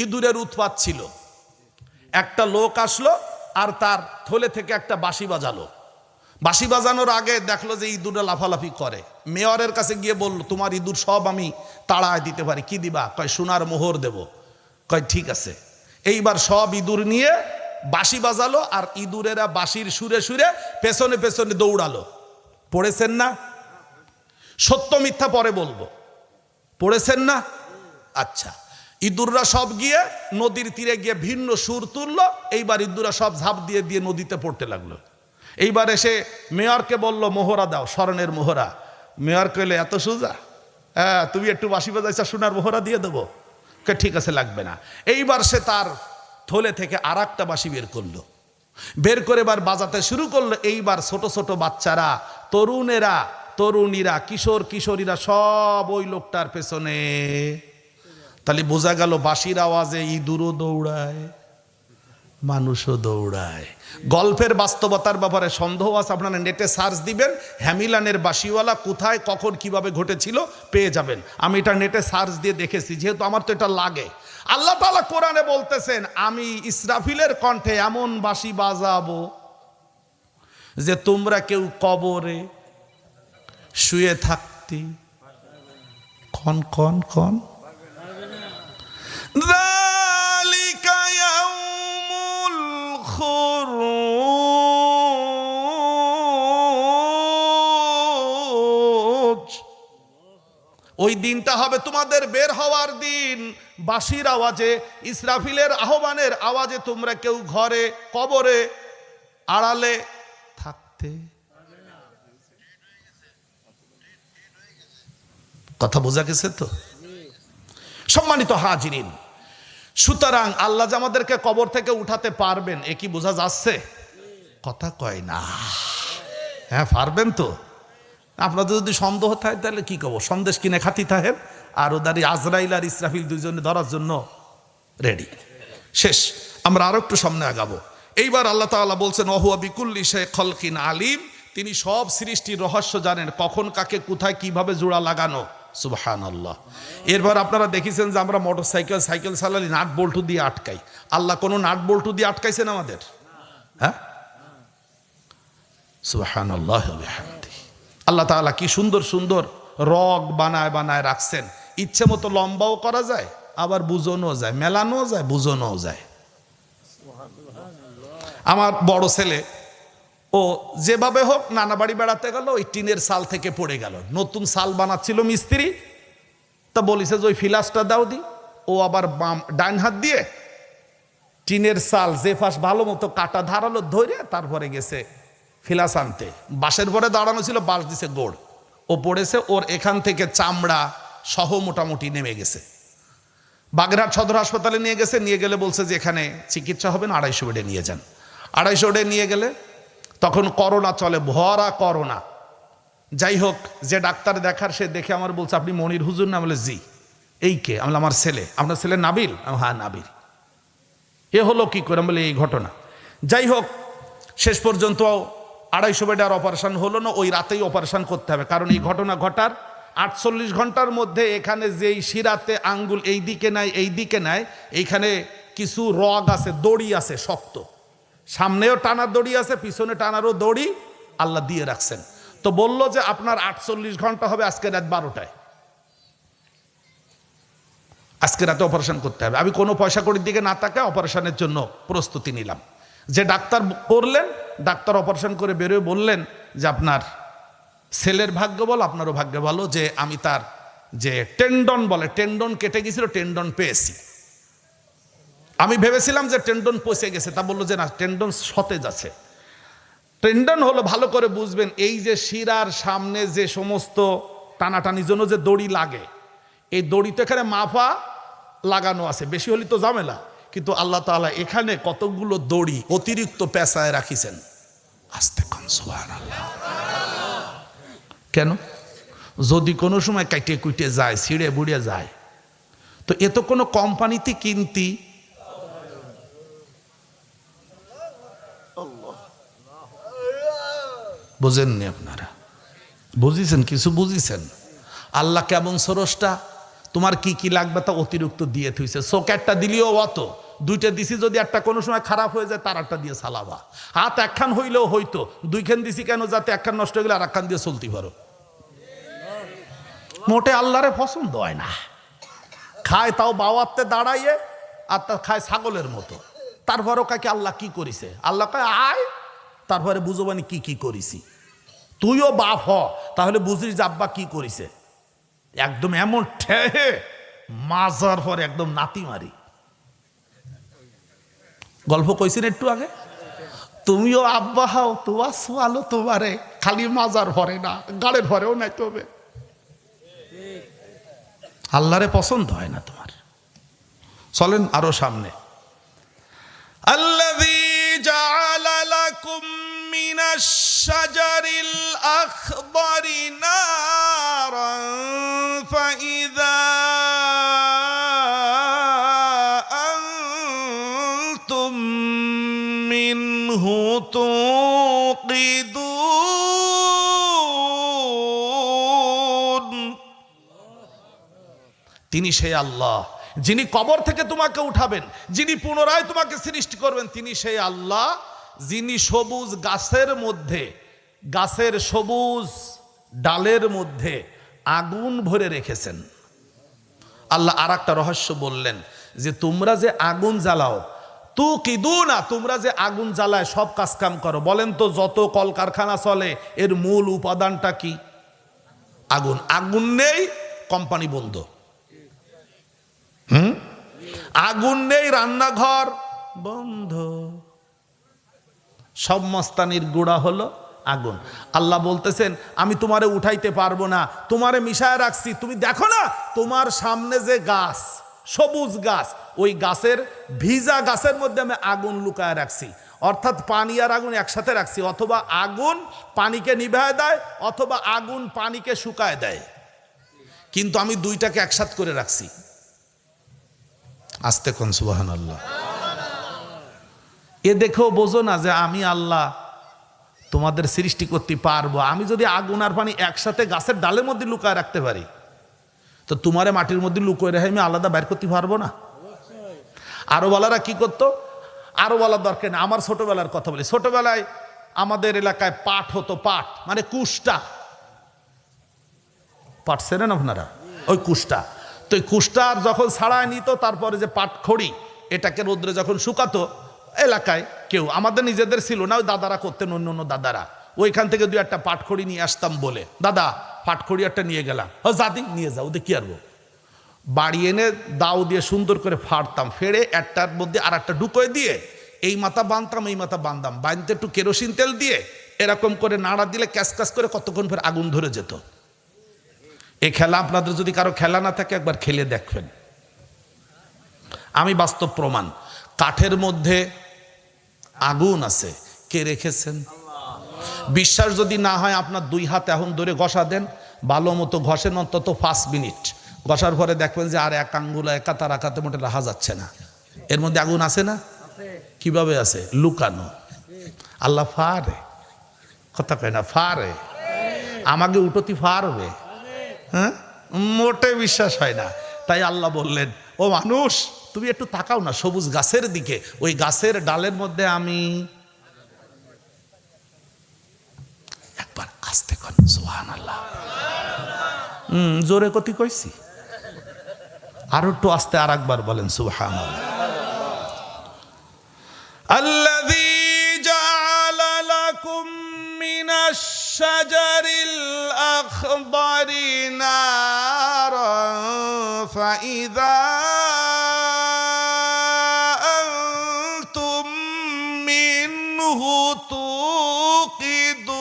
S1: ইঁদুরের উৎপাত ছিল। একটা লোক আসলো আর তার থলে থেকে একটা বাঁশি বাজালো। বাঁশি বাজানোর আগে দেখলো যে ইঁদুরটা লাফালাফি করে। মেয়রের কাছে গিয়ে বলল, তোমার ইঁদুর সব আমি তাড়ায় দিতে পারি, কি দিবা? কয় সোনার মোহর দেব। কয় ঠিক আছে। এইবার সব ইঁদুর নিয়ে বাঁশি বাজালো আর ইঁদুরেরা বাঁশির সুরে সুরে পেছনে পেছনে দৌড়ালো। পড়েছেন না? সত্য মিথ্যা পরে বলবো। পড়েছেন না? আচ্ছা, ইঁদুররা সব গিয়ে নদীর তীরে গিয়ে ভিন্ন সুর তুললো। এইবার ইঁদুররা সব ঝাঁপ দিয়ে দিয়ে নদীতে পড়তে লাগলো। এইবার এসে মেয়রকে বলল মোহরা দাও, স্বর্ণের মোহরা। মেয়র কইলে এত সোজা? হ্যাঁ, তুমি একটু বাঁশি বাজাইছা, সোনার মোহরা দিয়ে দেবো। ঠিক আছে, লাগবে না। এইবার সে তার থলে থেকে আর একটা বাঁশি বের করলো, বের করে এবার বাজাতে শুরু করলো। এইবার ছোট ছোট বাচ্চারা, তরুণেরা, তরুণীরা, কিশোর কিশোরীরা সব ওই লোকটার পেছনে। তাহলে বোঝা গেল বাঁশির আওয়াজে ইঁদুরও দৌড়ায়, মানুষও দৌড়ায়। গল্পের বাস্তবতার ব্যাপারে সন্দেহ আছে, আপনারা নেটে সার্চ দিবেন, হ্যামিলানের বাঁশিওয়ালা কোথায় কখন কিভাবে ঘটেছিল পেয়ে যাবেন। আমি এটা নেটে সার্চ দিয়ে দেখেছি, যেহেতু আমার তো এটা লাগে। আল্লাহ তাআলা কোরআনে বলতেছেন, আমি ইসরাফিলের কণ্ঠে এমন বাঁশি বাজাবো যে তোমরা কেউ কবরে শুয়ে থাকতে কন কন কন। যালিকা ইয়াউমুল খুরুজ, ওই দিনটা হবে তোমাদের বের হওয়ার দিন। বাঁশির আওয়াজে, ইসরাফিলের আহ্বানের আওয়াজে তোমরা কেউ ঘরে, কবরে, আড়ালে থাকতে। কথা বোঝা গেছে তো? সম্মানিত হাজিরিন, সুতরাং আল্লাহ যে আমাদেরকে কবর থেকে উঠাতে পারবেন, এ কি বোঝা যাচ্ছে? কথা কয় না। হ্যাঁ, পারবেন তো। আপনাদের যদি সন্দেহ থাকে তাহলে কি কব, সন্দেশ কিনে খাতি থাকেন, আর ওদারি আজরাইল আর ইসরাফিল দুইজনে ধরার জন্য রেডি। শেষ, আমরা আরো একটু সামনে আগাবো। এইবার আল্লাহ তাআলা বলছেন, ওহুয়া বিকুল্লি শাইইন খালকিন আলিম, তিনি সব সৃষ্টির রহস্য জানেন, কখন কাকে কোথায় কিভাবে জোড়া লাগানো। সুবহানাল্লাহ। এরপর আপনারা দেখেছেন যে আমরা মোটরসাইকেল, সাইকেল চালালি নাট বল্টু দিয়ে আটকাই। আল্লাহ কোনো নাট বল্টু দিয়ে আটকাইছেন আমাদের? হ্যাঁ, সুবহানাল্লাহ ওয়া বিহামদিহি। আল্লাহ তাআলা কি সুন্দর সুন্দর রগ বানায় বানায় রাখছেন। ইচ্ছে মতো লম্বাও করা যায়, আবার বুঝানো যায়, মেলানো যায়, বুঝানো যায়। আমার বড় ছেলে, ও যেভাবে হোক নানা বাড়ি বেড়াতে গেল, ওই টিনের সাল থেকে পড়ে গেল। নতুন সাল বানাচ্ছিল মিস্ত্রি, তা বলিছে যে ওই ফিলাসটা দাও দি। ও আবার ডাইন হাত দিয়ে টিনের সাল যে ফাঁস ভালো মতো কাটা ধারালো, ধরে তারপরে গেছে ফিলাস আনতে। বাঁশের পরে দাঁড়ানো ছিল, বাঁশ দিছে গোড়, ও পড়েছে। ওর এখান থেকে চামড়া সহ মোটামুটি নেমে গেছে। বাগেরহাট সদর হাসপাতালে নিয়ে গেছে, নিয়ে গেলে বলছে যে এখানে চিকিৎসা হবে না, 250 বেডে নিয়ে যান। 250 বেডে নিয়ে গেলে তখন করোনা চলে, ভরা করোনা। যাই হোক, যে ডাক্তার দেখার সে দেখে আমার বলছে, আপনি মনির হুজুর না? বলে জি। এই কে? আমি আমার ছেলে। আপনার ছেলে নাবিল? হ্যাঁ নাবিল। এ হলো কি করে? বলে এই ঘটনা। যাই হোক, শেষ পর্যন্ত 250 বেডে আর অপারেশন হলো না, ওই রাতেই অপারেশন করতে হবে। কারণ এই ঘটনা ঘটার 48 ঘন্টার মধ্যে এখানে যেই শিরাতে আঙ্গুল এই দিকে নাই, এই দিকে নাই, এইখানে কিছু রগ আছে, দড়ি আছে শক্ত, সামনেও টানার দড়ি আছে, পিছনে টানারও দড়ি আল্লাহ দিয়ে রাখছেন। তো বলল যে আপনার 48 ঘন্টা হবে আজকে রাত 12টায়, আজকে রাতে অপারেশন করতে হবে। আমি কোনো পয়সা কড়ির দিকে না তাকায় অপারেশনের জন্য প্রস্তুতি নিলাম। যে ডাক্তার করলেন, ডাক্তার অপারেশন করে বেরোয় বললেন যে আপনার ছেলের ভাগ্য বলো, আপনারও ভাগ্য বলো যে আমি তার যে টেন্ডন বলে, টেন্ডন কেটে গেছিল, টেন্ডন পেয়েছি। আমি ভেবেছিলাম যে টেন্ডন পচে গেছে, তা বললো যে না, টেন্ডন সতেজ আছে। টেন্ডন হলো, ভালো করে বুঝবেন, এই যে শিরার সামনে যে সমস্ত টানাটানির জন্য যে দড়ি লাগে, এই দড়ি তো এখানে মাফা লাগানো আছে, বেশি হলে তো ঝামেলা। কিন্তু আল্লাহ তাআলা এখানে কতগুলো দড়ি অতিরিক্ত পেঁচায় রাখিছেন। আস্তে কম, সুবহানাল্লাহ। কেন? যদি কোনো সময় কাইটে কুইটে যায়, ছিঁড়ে বুড়ে যায়, তো এ তো কোনো কোম্পানিতে কিনতি। বুঝেননি আপনারা? বুঝিছেন? কিছু বুঝিছেন? আল্লাহ কেমন সরসটা, তোমার কি কি লাগবে তা অতিরিক্ত দিয়ে থুইছে। সকেটটা দিলিও অত, 2টা দিছি, যদি একটা কোনো সময় খারাপ হয়ে যায় তার একটা দিয়ে চালাবা। হাত একখান হইলেও হইতো, 2খান দিছি কেন? যাতে একখান নষ্ট হয়ে গেলে আর একখান দিয়ে চলতে পারো। মোটে আল্লাহরে পছন্দ হয় না। খায় তাও বাওয়াতে দাঁড়াইয়ে, আর তা খায় ছাগলের মতো। তারপরও কাকে আল্লাহ কি করিছে? আল্লাহ কয় আয়, তারপরে বুঝবানি কি কি করিছি। তুইও বাপ হ, তাহলে বুঝিস যে আব্বা কি করিছে। একদম এমন ঠেহে মাজার পরে একদম নাতি মারি। গল্প কইছেন একটু আগে, তুমিও আব্বা হাও, তোমার সোয়ালো তোমারে, খালি মাজার ভরে না, গাড়ের ভরেও নাই। তবে আল্লাহরে পছন্দ হয় না তোমার। চলেন আরো সামনে। আল্লাযী জাআলা লাকুম মিনাশ শাজারিল আখদারি নারান ফাইযা আনতুম মিনহু তুকিদুন। তিনি সেই আল্লাহ যিনি কবর থেকে তোমাকে উঠাবেন, যিনি পুনরায় তোমাকে সৃষ্টি করবেন। তিনি সেই আল্লাহ যিনি সবুজ গাছের মধ্যে, গাছের সবুজ ডালের মধ্যে আগুন ভরে রেখেছেন। আল্লাহ আর একটা রহস্য বললেন যে তোমরা যে আগুন জ্বালাও, তু কিদু না, তোমরা যে আগুন জ্বালায় সব কাজ কাম করো। বলেন তো যত কলকারখানা চলে এর মূল উপাদানটা কি? আগুন। আগুন নেই কোম্পানি বন্ধ। আগুন নেই রান্নাঘর বন্ধ। সব মস্তানির গোড়া হলো আগুন। আল্লাহ বলতেছেন আমি তোমারে উঠাইতে পারবো না, তোমারে মিশায় রাখছি। তুমি দেখো না তোমার সামনে যে গাছ, সবুজ গাছ, ওই গাছের ভিজা গাছের মধ্যে আমি আগুন লুকায় রাখছি। অর্থাৎ পানি আর আগুন একসাথে রাখছি। অথবা আগুন পানিকে নিভায় দেয়, অথবা আগুন পানিকে শুকায় দেয়, কিন্তু আমি দুইটাকে একসাথে করে রাখছি। আস্তে কোন সুবহানাল্লাহ। এ দেখেও বোঝো না যে আমি আল্লাহ তোমাদের সৃষ্টি করতে পারবো। আমি যদি আগুন আর পানি একসাথে গাছের ডালের মধ্যে লুকায় রাখতে পারি, তো তোমারে মাটির মধ্যে লুকিয়ে রেখে আমি আলাদা বের করতে পারবো না? আরবওয়ালারা কি করতো? আরো বলার দরকার নেই, আমার ছোটবেলার কথা বলি। ছোটবেলায় আমাদের এলাকায় পাট হতো, পাট মানে কুষ্টা। পাট চেনেন আপনারা? ওই কুষ্টা। তো ওই কুষ্টার যখন ছাড়ায় নিত, তারপরে যে পাট খড়ি, এটাকে রোদ্রে যখন শুকাতো, এলাকায় কেউ, আমাদের নিজেদের ছিল না, ওই দাদারা করতেন, অন্য অন্য দাদারা। ওইখান থেকে দুই একটা পাটখড়ি নিয়ে আসতাম বলে, দাদা পাটখড়ি একটা নিয়ে গেলাম। ও জাদি নিয়ে যাও, ওদের কি আরবো। বাড়ি এনে দাও দিয়ে সুন্দর করে ফাড়তাম, ফেড়ে একটার মধ্যে আর একটা ঢুকোয় দিয়ে এই মাথা বাঁধতাম, এই মাথা বাঁধতাম, বাঁধতে একটু কেরোসিন তেল দিয়ে এরকম করে নাড়া দিলে ক্যাস ক্যাস করে কতক্ষণ ফের আগুন ধরে যেত। এই খেলা আপনাদের যদি কারো খেলা না থাকে একবার খেলে দেখবেন। আমি বাস্তব প্রমাণ। কাঠের মধ্যে আগুন আছে, কে রেখেছেন? বিশ্বাস যদি না হয় আপনার দুই হাত এখন ধরে ঘষা দেন, ভালো মতো ঘষেন, অন্তত 5 মিনিট ঘষার পরে দেখবেন যে আর এক আঙ্গুল একা তার আঁকাতে মোটে রাখা যাচ্ছে না। এর মধ্যে আগুন আছে না? কিভাবে আছে? লুকানো। আল্লাহ ফারে, কথা কয় না, ফারে আমাকে উঠতি ফার হবে। হ্যাঁ, মোটে বিশ্বাস হয় না। তাই আল্লাহ বললেন, ও মানুষ তুমি একটু তাকাও না সবুজ গাছের দিকে, ওই গাছের ডালের মধ্যে আমি। একবার আস্তে কর সুবহানাল্লাহ। জোরে কতি কইছি, আর একটু আস্তে আর একবার বলেন সুবহানাল্লাহ। আল্লাযী জাআলা লাকুম মিনাশ শাজারিল আখদারি নারান ফাইযা আনতুম মিনহু তুকিদুন।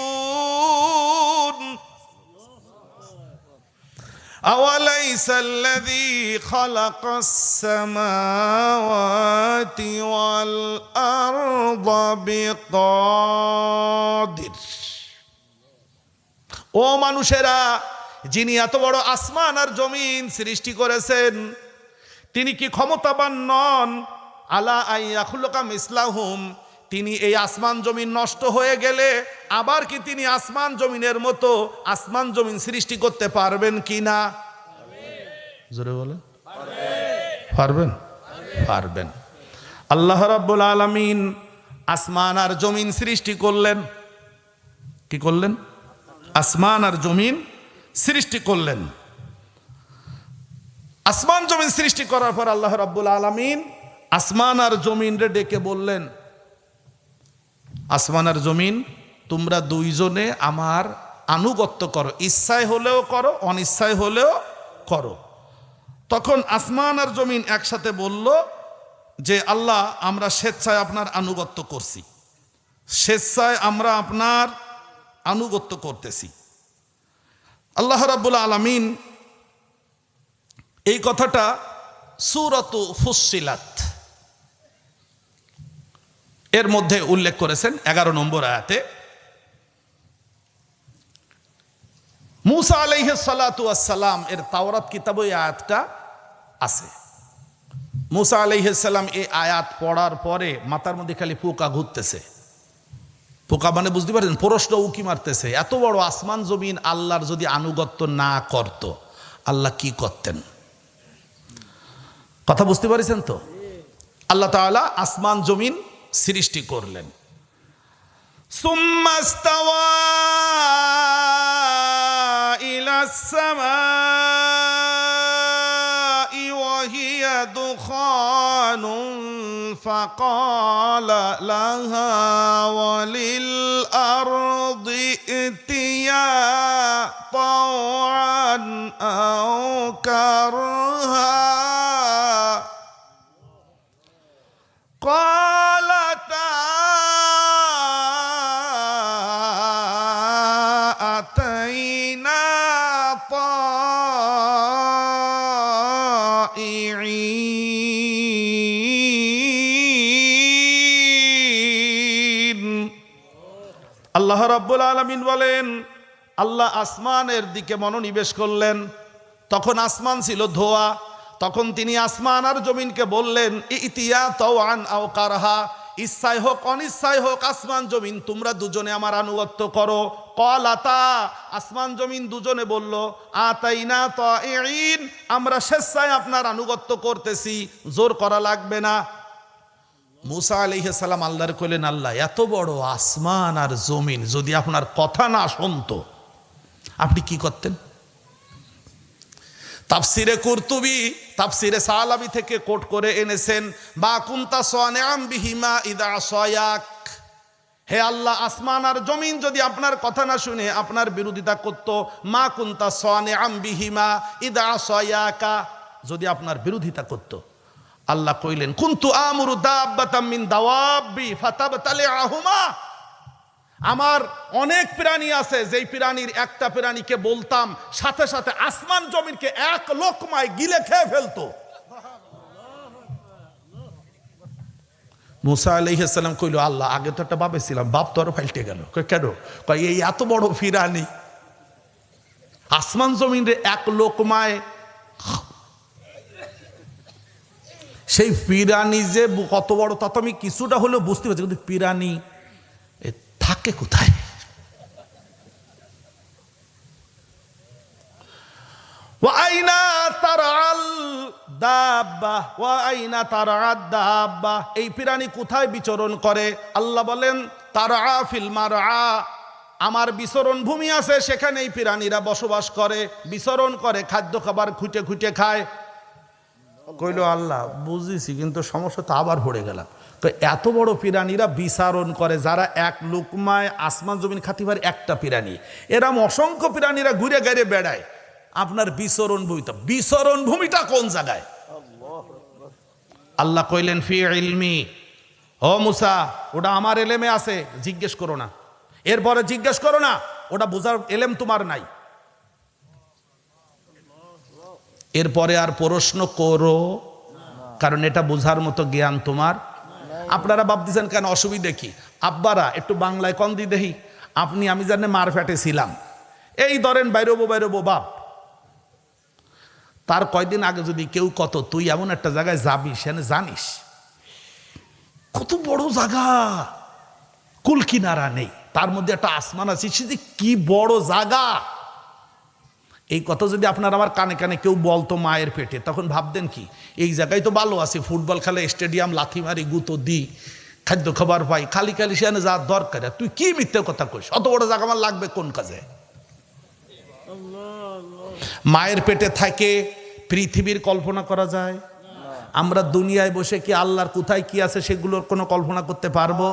S1: أوليس الذي خلق السماوات والأرض بقادر। ও মানুষেরা, যিনি এত বড় আসমান আর জমিন সৃষ্টি করেছেন, তিনি কি ক্ষমতাবান নন? আলা আইয়াখলুকা মিসলাহুম, তিনি এই আসমান জমিন নষ্ট হয়ে গেলে আবার কি তিনি আসমান জমিনের মতো আসমান জমিন সৃষ্টি করতে পারবেন কি না? জোরে বলেন, পারবেন? পারবেন। আল্লাহ রাব্বুল আলামিন আসমান আর জমিন সৃষ্টি করলেন। কি করলেন? আসমান আর জমিন সৃষ্টি করলেন। আসমান জমিন সৃষ্টি করার পর আল্লাহ রাব্বুল আলামিন আসমান আর জমিন রে ডেকে বললেন, আসমান আর জমিন তোমরা দুইজনে আমার আনুগত্য করো, ইচ্ছায় হলেও করো, অনিচ্ছায় হলেও করো। তখন আসমান আর জমিন একসাথে বলল যে আল্লাহ, আমরা স্বেচ্ছায় আপনার আনুগত্য করছি, স্বেচ্ছায় আমরা আপনার আনুগত্য করতেছি। আল্লাহ রাব্বুল আলামিন এই কথাটা সূরাতু ফুসসিলাত এর মধ্যে উল্লেখ করেছেন 11 নম্বর আয়াতে। মুসা আলাইহিস সালাতু ওয়াস সালাম এর তাওরাত কিতাবে এই আয়াতটা আছে। মুসা আলাইহিস সালাম এই আয়াত পড়ার পরে মাথার মধ্যে খালি পোকা ঘুরতেছে। পোকা মানে বুঝতে পারেন, প্রশ্ন উকি মারতেছে, এত বড় আসমান জমিন আল্লাহর যদি আনুগত্য না করত আল্লাহ কি করতেন? কথা বুঝতে পারছেন তো? আল্লাহ তাআলা আসমান জমিন সৃষ্টি করলেন। সুম্মা ইস্তাওয়া ইলাস সামাই ওয়া হিয়া দুখানুন ফাকালা লাহা ওয়া লিল আরদি ইতিয়া তাওআন আও কারহা قالتا أتينا طائعين। আল্লাহ রাব্বুল আলামিন বলেন, আল্লাহ আসমানের দিকে মনোনিবেশ করলেন। তখন আসমান ছিল ধোয়া। তখন তিনি আসমান আর জমিনকে বললেন, ইতিয়া তাওআন আও কারহা, ইচ্ছায় হোক অনিচ্ছায় হোক আসমান জমিন তোমরা দুজনে আমার আনুগত্য করো। ক্বালাতা, আসমান জমিন দুজনে বলল, আতাইনা তাইঈন, আমরা স্বেচ্ছায় আপনার আনুগত্য করতেছি, জোর করা লাগবে না। মুসা আলাইহিস সালাম আল্লাহর কইলেন, আল্লাহ, এত বড় আসমান আর জমিন যদি আপনার কথা না শুনতো আপনি কি করতেন? তাফসিরে কুরতুবী, তাফসিরে সালাবি থেকে কোট করে এনেছেন, বা কুনতা সানিআম বিহিমা ইদা আসায়াক, হে আল্লাহ, আসমান আর জমিন যদি আপনার কথা না শুনে আপনার বিরোধিতা করত, মা কুনতা সানিআম বিহিমা ইদা আসায়াকা, যদি আপনার বিরোধিতা করত। আল্লাহ কইলেন, কুনতু আমুরু দাব্বাতাম মিন দাওয়াবি ফাতাবতালিআহুমা, আমার অনেক প্রাণী আছে, যেই প্রাণীর একটা প্রাণীকে বলতাম সাথে সাথে আসমান জমিনকে এক লোকমায় গিলে খেয়ে ফেলতো। মুসা আলাইহিস সালাম কইল, আল্লাহ, আগে তো একটা বাপে ছিলাম, বাপ তো আরো পাল্টে গেল। কেন? এই এত বড় প্রাণী আসমান জমিনের এক লোকমায়, সেই প্রাণী যে কত বড় তা তো আমি কিছুটা হলেও বুঝতে পারছি, কিন্তু প্রাণী থাকে কোথায়? ওয়া আইনা তারাল দাব্বা ওয়া আইনা তারাদ দাব্বা, এই প্রাণী কোথায় বিচরণ করে? আল্লাহ বলেন, তারা ফিল মারআ, আমার বিচরণ ভূমি আছে, সেখানে এই প্রাণীরা বসবাস করে, বিচরণ করে, খাদ্য খাবার খুঁটে খুঁটে খায়। কইল, আল্লাহ বুঝেছি, কিন্তু সমস্যা তো আবার পড়ে গেলাম। তো এত বড় প্রাণীরা বিচারণ করে, যারা এক লোকমায় আসমান জমিন খাতি পারে একটা প্রাণী, এরম অসংখ্য প্রাণীরা ঘুরে ঘুরে বেড়ায়, আপনার বিচরণ ভূমিটা, বিচরণ ভূমিটা কোন জায়গায়? আল্লাহ কইলেন, ফি ইলমি, ও মুসা, ওটা আমার এলেমে আছে, জিজ্ঞেস করো না। এরপরে জিজ্ঞেস করো না, ওটা বোঝার এলেম তোমার নাই। এরপরে আর প্রশ্ন করো, কারণ এটা বোঝার মতো জ্ঞান তোমার। আপনারা ভাবতেছেন কেন, অসুবিধা কি? আব্বারা একটু বাংলায় কন দি দেখি। আপনি, আমি জানি মার ফ্যাটে ছিলাম, এই ধরেন বাইরবো বাপ, তার কয়দিন আগে যদি কেউ কত, তুই এমন একটা জায়গায় যাবি, সেখানে জানিস কত বড় জায়গা, কুল কিনারা নেই, তার মধ্যে একটা আসমান আছে, সে যে কি বড় জায়গা, এই কথা যদি আপনার আমার কানে কানে কেউ বলতো মায়ের পেটে, তখন ভাবতেন কি, এই জায়গায় তো ভালো আছে, ফুটবল খেলে, স্টেডিয়াম, লাথি মারি, গুঁতো দিই, খাদ্য খাবার পাই, খালি খালি সেখানে যাওয়ার দরকার, তুই কি মিথ্যে কথা কইস, অত বড় জায়গা আমার লাগবে কোন কাজে? মায়ের পেটে থাকে পৃথিবীর কল্পনা করা যায়? আমরা দুনিয়ায় বসে কি আল্লাহর কোথায় কি আছে সেগুলোর কোনো কল্পনা করতে পারবো?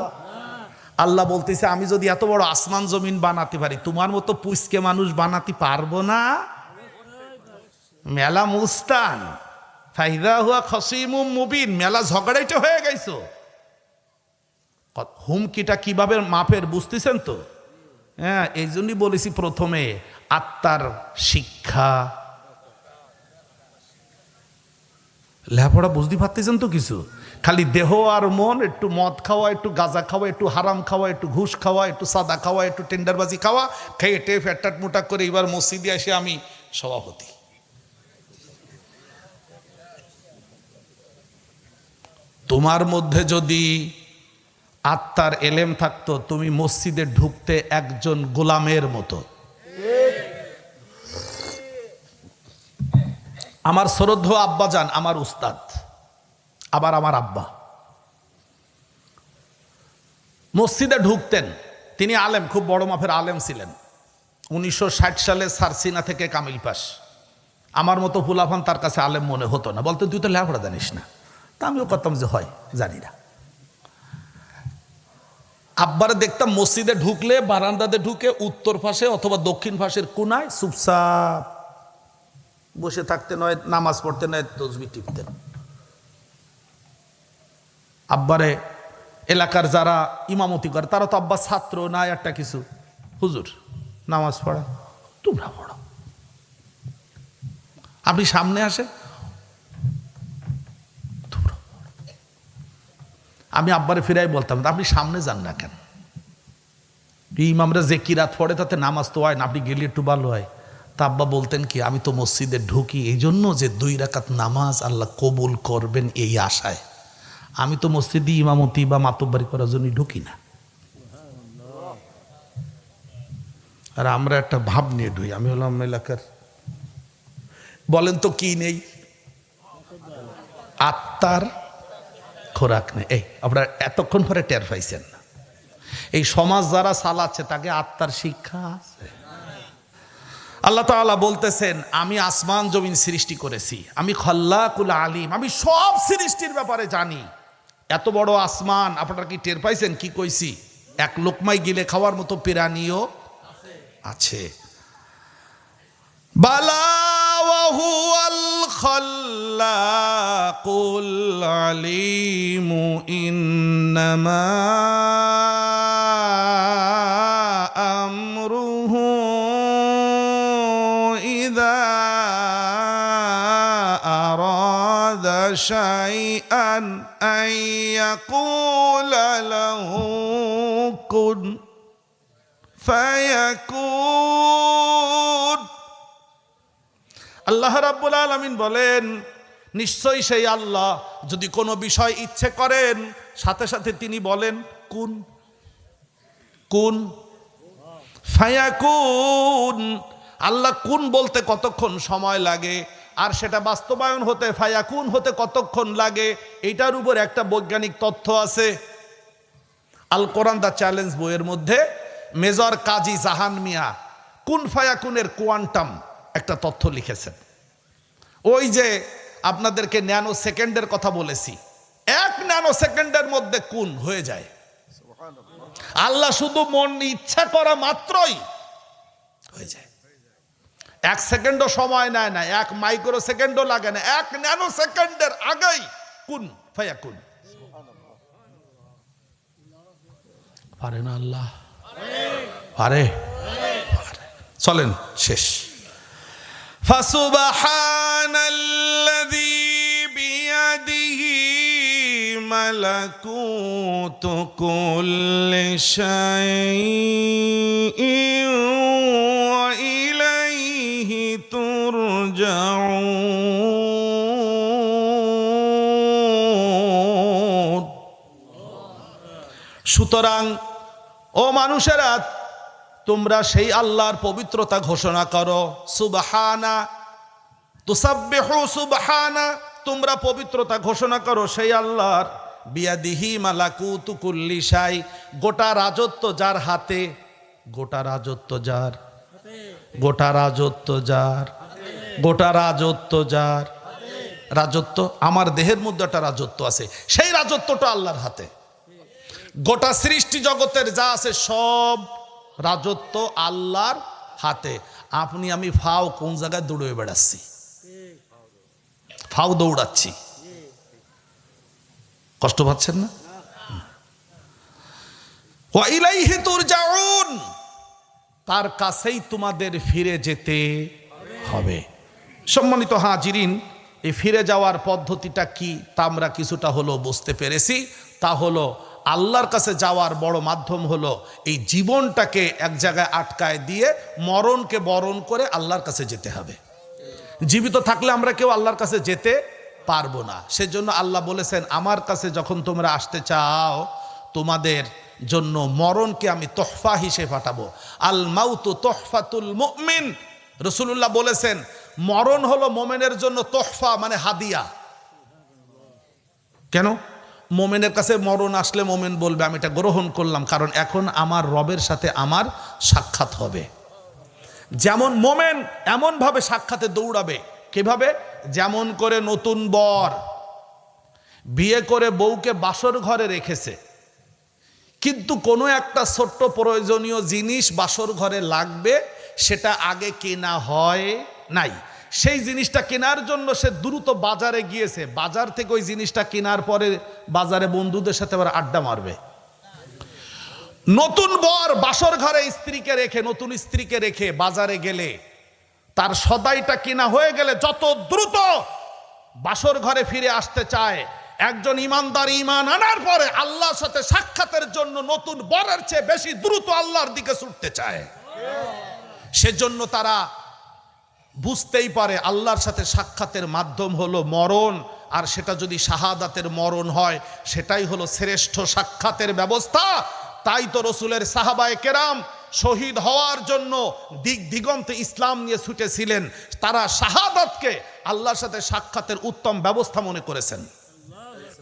S1: আল্লাহ বলতেছে, আমি যদি এত বড় আসমান জমিন বানাতে পারি, তোমার মতো পুষ্কে মানুষ বানাতে পারবো না? মেলা মুস্তান, ফাইদা হুয়া খসিমুম মুবিন, মেলা ঝগড়াইটা হয়ে গেছো। হুমকিটা কিভাবে মাপের বুঝতেছেন তো? হ্যাঁ, এই জন্যই বলেছি প্রথমে আত্মার শিক্ষা। লেখাপড়া বুঝতে পারতেছেন তো কিছু? খালি দেহ আর মন, একটু মদ খাওয়া, একটু গাঁজা খাওয়া, একটু হারাম খাওয়া, একটু ঘুষ খাওয়া, একটু সাদা খাওয়া, একটু টেন্ডারবাজি খাওয়া, খেয়ে টেয়ে ফ্যাটাট মোটা করে এবার মসজিদে এসে আমি সভাপতি। তোমার মধ্যে যদি আত্মার এলেম থাকতো, তুমি মসজিদে ঢুকতে একজন গোলামের মতো। আমার শ্রদ্ধেয় আব্বাজান, আমার উস্তাদ, আবার আমার আব্বা মসজিদে ঢুকতেন। তিনি আলেম, খুব বড় মাপের আলেম ছিলেন। 1960 সালে সারসিনা থেকে কামিল পাস। আমার মতো ফুলাফান তার কাছে আলেম মনে হতো না, বলতেন তুই তো লেখাপড়া জানিস না। তা আমিও করতাম যে হয় জানি না। আব্বারে দেখতাম মসজিদে ঢুকলে বারান্দাতে ঢুকে উত্তর পাশে অথবা দক্ষিণ পাশের কোনায় চুপচাপ বসে থাকতে, নয় নামাজ পড়তে, নয় তসবিহ টিপতেন। আব্বারে এলাকার যারা ইমামতি করে তারা তো আব্বা ছাত্র না একটা কিছু, হুজুর নামাজ পড়া, তোমরা পড়ো, আপনি সামনে আসে, আমি আব্বারে ফিরাই বলতাম আপনি সামনে যান না কেন? ইমামরা যে কিরাত পড়ে তাতে নামাজ তো হয় না, আপনি গেলে একটু ভালো হয়। তা আব্বা বলতেন কি, আমি তো মসজিদে ঢুকি এই জন্য যে 2 রাকাত নামাজ আল্লাহ কবুল করবেন এই আশায়। আমি তো মসজিদে ইমামতি বা মাতব্বারি করার জন্য ঢুকি না। আর আমরা একটা ভাব নিয়ে ঢুই, আমি হলাম এলাকার, বলেন তো কি নেই? আত্মার খোরাক নেই। এই আপনারা এতক্ষণ পরে টের পাইছেন না, এই সমাজ যারা চালাচ্ছে তাকে আত্মার শিক্ষা আছে? আল্লাহ তাআলা বলতেছেন আমি আসমান জমিন সৃষ্টি করেছি, আমি খাল্লাকুল আলিম, আমি সব সৃষ্টির ব্যাপারে জানি। এত বড় আসমান আপনারা কি টের পাইছেন? কি কইছি? এক লোকমাই গিলে খাওয়ার মতো প্রাণীও আছে। বালা ওয়া হুয়াল খাল্লাকুল আলিম ইন্নামা আমরুহু ইযা আরাদা শাইআন আন ইয়াকুলা লাহু কুন ফায়াকুন। আল্লাহ রাব্বুল আলামিন বলেন নিশ্চয়ই সেই আল্লাহ যদি কোনো বিষয় ইচ্ছে করেন সাথে সাথে তিনি বলেন কুন, কুন ফায়াকুন। আল্লাহ কুন বলতে কতক্ষণ সময় লাগে আর সেটা বাস্তবায়ন হতে ফায়াকুন হতে কতক্ষণ লাগে, এইটার উপর একটা বৈজ্ঞানিক তথ্য আছে। আল কোরআন দ্য চ্যালেঞ্জ বইয়ের মধ্যে মেজর কাজী জাহান মিয়া কুন ফায়াকুনের কোয়ান্টাম একটা তথ্য লিখেছেন। ওই যে আপনাদেরকে ন্যানো সেকেন্ডের কথা বলেছি, 1 ন্যানো সেকেন্ডের মধ্যে কুন হয়ে যায়। আল্লাহ শুধু মন ইচ্ছা করা মাত্রই হয়ে যায়। 1 সেকেন্ডও সময় নেয় না, 1 মাইক্রো সেকেন্ডও লাগে না, 1 ন্যানো সেকেন্ডের আগেই কুন ফায়াকুন। পারে না আল্লাহ? পারে। চলেন শেষ। ফাসুবহানাল্লাযী বিয়াদিহি মালাকুতু কুল্লি শাইইন ওয়া ইলাইহি তুরজাউন। সুতরাং ও মানুষেরা তোমরা সেই আল্লাহর পবিত্রতা ঘোষণা করো। সুবহানা তুসাব্বিহু সুবহানা, তোমরা পবিত্রতা ঘোষণা করো সেই আল্লাহর। বিয়াদিহি মালাকুতু কুল্লি শাই, গোটা রাজত্ব যার হাতে। গোটা রাজত্ব যার, গোটা রাজত্ব যার, গোটা রাজত্ব যার। রাজত্ব আমার দেহের মধ্যে একটা রাজত্ব আছে, সেই রাজত্বটা আল্লাহর হাতে। গোটা সৃষ্টি জগতের যা আছে সব রাজত্ব আল্লাহর হাতে। আপনি আমি ফাও কোন জায়গায় দৌড়ে বেড়াচ্ছি? ফাও দৌড়াচ্ছি, কষ্ট পাচ্ছেন না? ওয়া ইলাইহি তুরজাউন, তার কাছেই তোমাদের ফিরে যেতে হবে। সম্মানিত হাজিরিন, এই ফিরে যাওয়ার পদ্ধতিটা কি তা আমরা কিছুটা হলো বুঝতে পেরেছি। তা হলো আল্লাহর কাছে যাওয়ার বড় মাধ্যম হলো এই জীবনটাকে এক জায়গায় আটকায় দিয়ে মরণকে বরণ করে আল্লাহর কাছে যেতে হবে। জীবিত থাকলে আমরা কেউ আল্লাহর কাছে যেতে পারবো না। সেজন্য আল্লাহ বলেছেন, আমার কাছে যখন তোমরা আসতে চাও তোমাদের জন্য মরণকে আমি তোহফা হিসেবে পাঠাবো। আল মাউতু তোহফাতুল মুমিন, রাসূলুল্লাহ বলেছেন মরণ হলো মোমেনের জন্য তোহফা, মানে হাদিয়া। কেন? মোমেনের কাছে মরণ আসলে মোমেন বলবে আমি এটা গ্রহণ করলাম, কারণ এখন আমার রবের সাথে আমার সাক্ষাৎ হবে। যেমন মোমেন এমনভাবে সাক্ষাতে দৌড়াবে, কিভাবে? যেমন করে নতুন বর বিয়ে করে বউকে বাসর ঘরে রেখেছে, কিন্তু কোনো একটা ছোট্ট প্রয়োজনীয় জিনিস বাসর ঘরে লাগবে, সেটা আগে কেনা হয় নাই। সেই জিনিসটা কেনার জন্য সে দ্রুত বাজারে গিয়েছে, বাজার থেকে ওই জিনিসটা কেনার পরে বাজারে বন্ধুদের সাথে আবার আড্ডা মারবে। নতুন বর বাসর ঘরে স্ত্রীকে রেখে, নতুন স্ত্রীকে রেখে বাজারে গেলে, তার সদাইটা কেনা হয়ে গেলে যত দ্রুত বাসর ঘরে ফিরে আসতে চায়, একজন ইমানদার ইমান আনার পরে আল্লাহর সাথে সাক্ষাতের জন্য নতুন বরের চেয়ে বেশি দ্রুত আল্লাহর দিকে ছুটতে চায়। সেজন্য তারা বুঝতেই পারে আল্লাহর সাথে সাক্ষাতের মাধ্যম হলো মরণ, আর সেটা যদি শাহাদাতের মরণ হয় সেটাই হলো শ্রেষ্ঠ সাক্ষাতের ব্যবস্থা। তাই তো রসুলের সাহাবায়ে কেরাম শহীদ হওয়ার জন্য দিক দিগন্তে ইসলাম নিয়ে ছুটেছিলেন। তারা শাহাদাতকে আল্লাহর সাথে সাক্ষাতের উত্তম ব্যবস্থা মনে করেছেন।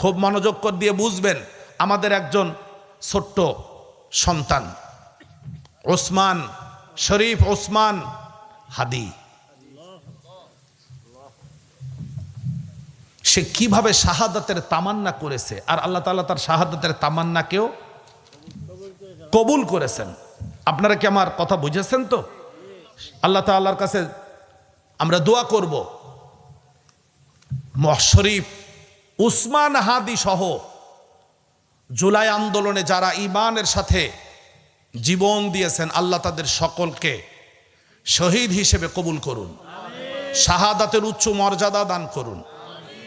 S1: খুব মনোযোগ দিয়ে বুঝবেন, আমাদের একজন ছোট্ট সন্তান ওসমান শরীফ, ওসমান হাদি, সে কিভাবে শাহাদাতের তামান্না করেছে, আর আল্লাহ তাআলা তার শাহাদাতের তামান্নাকেও কবুল করেছেন। আপনারা কি আমার কথা বুঝেছেন তো? আল্লাহ তাআলার কাছে আমরা দোয়া করব শরীফ উসমান হাদি সহ জুলাই আন্দোলনে যারা ঈমানের সাথে জীবন দিয়েছেন, আল্লাহ তাদের সকলকে শহীদ হিসেবে কবুল করুন, শাহাদাতের উচ্চ মর্যাদা দান করুন।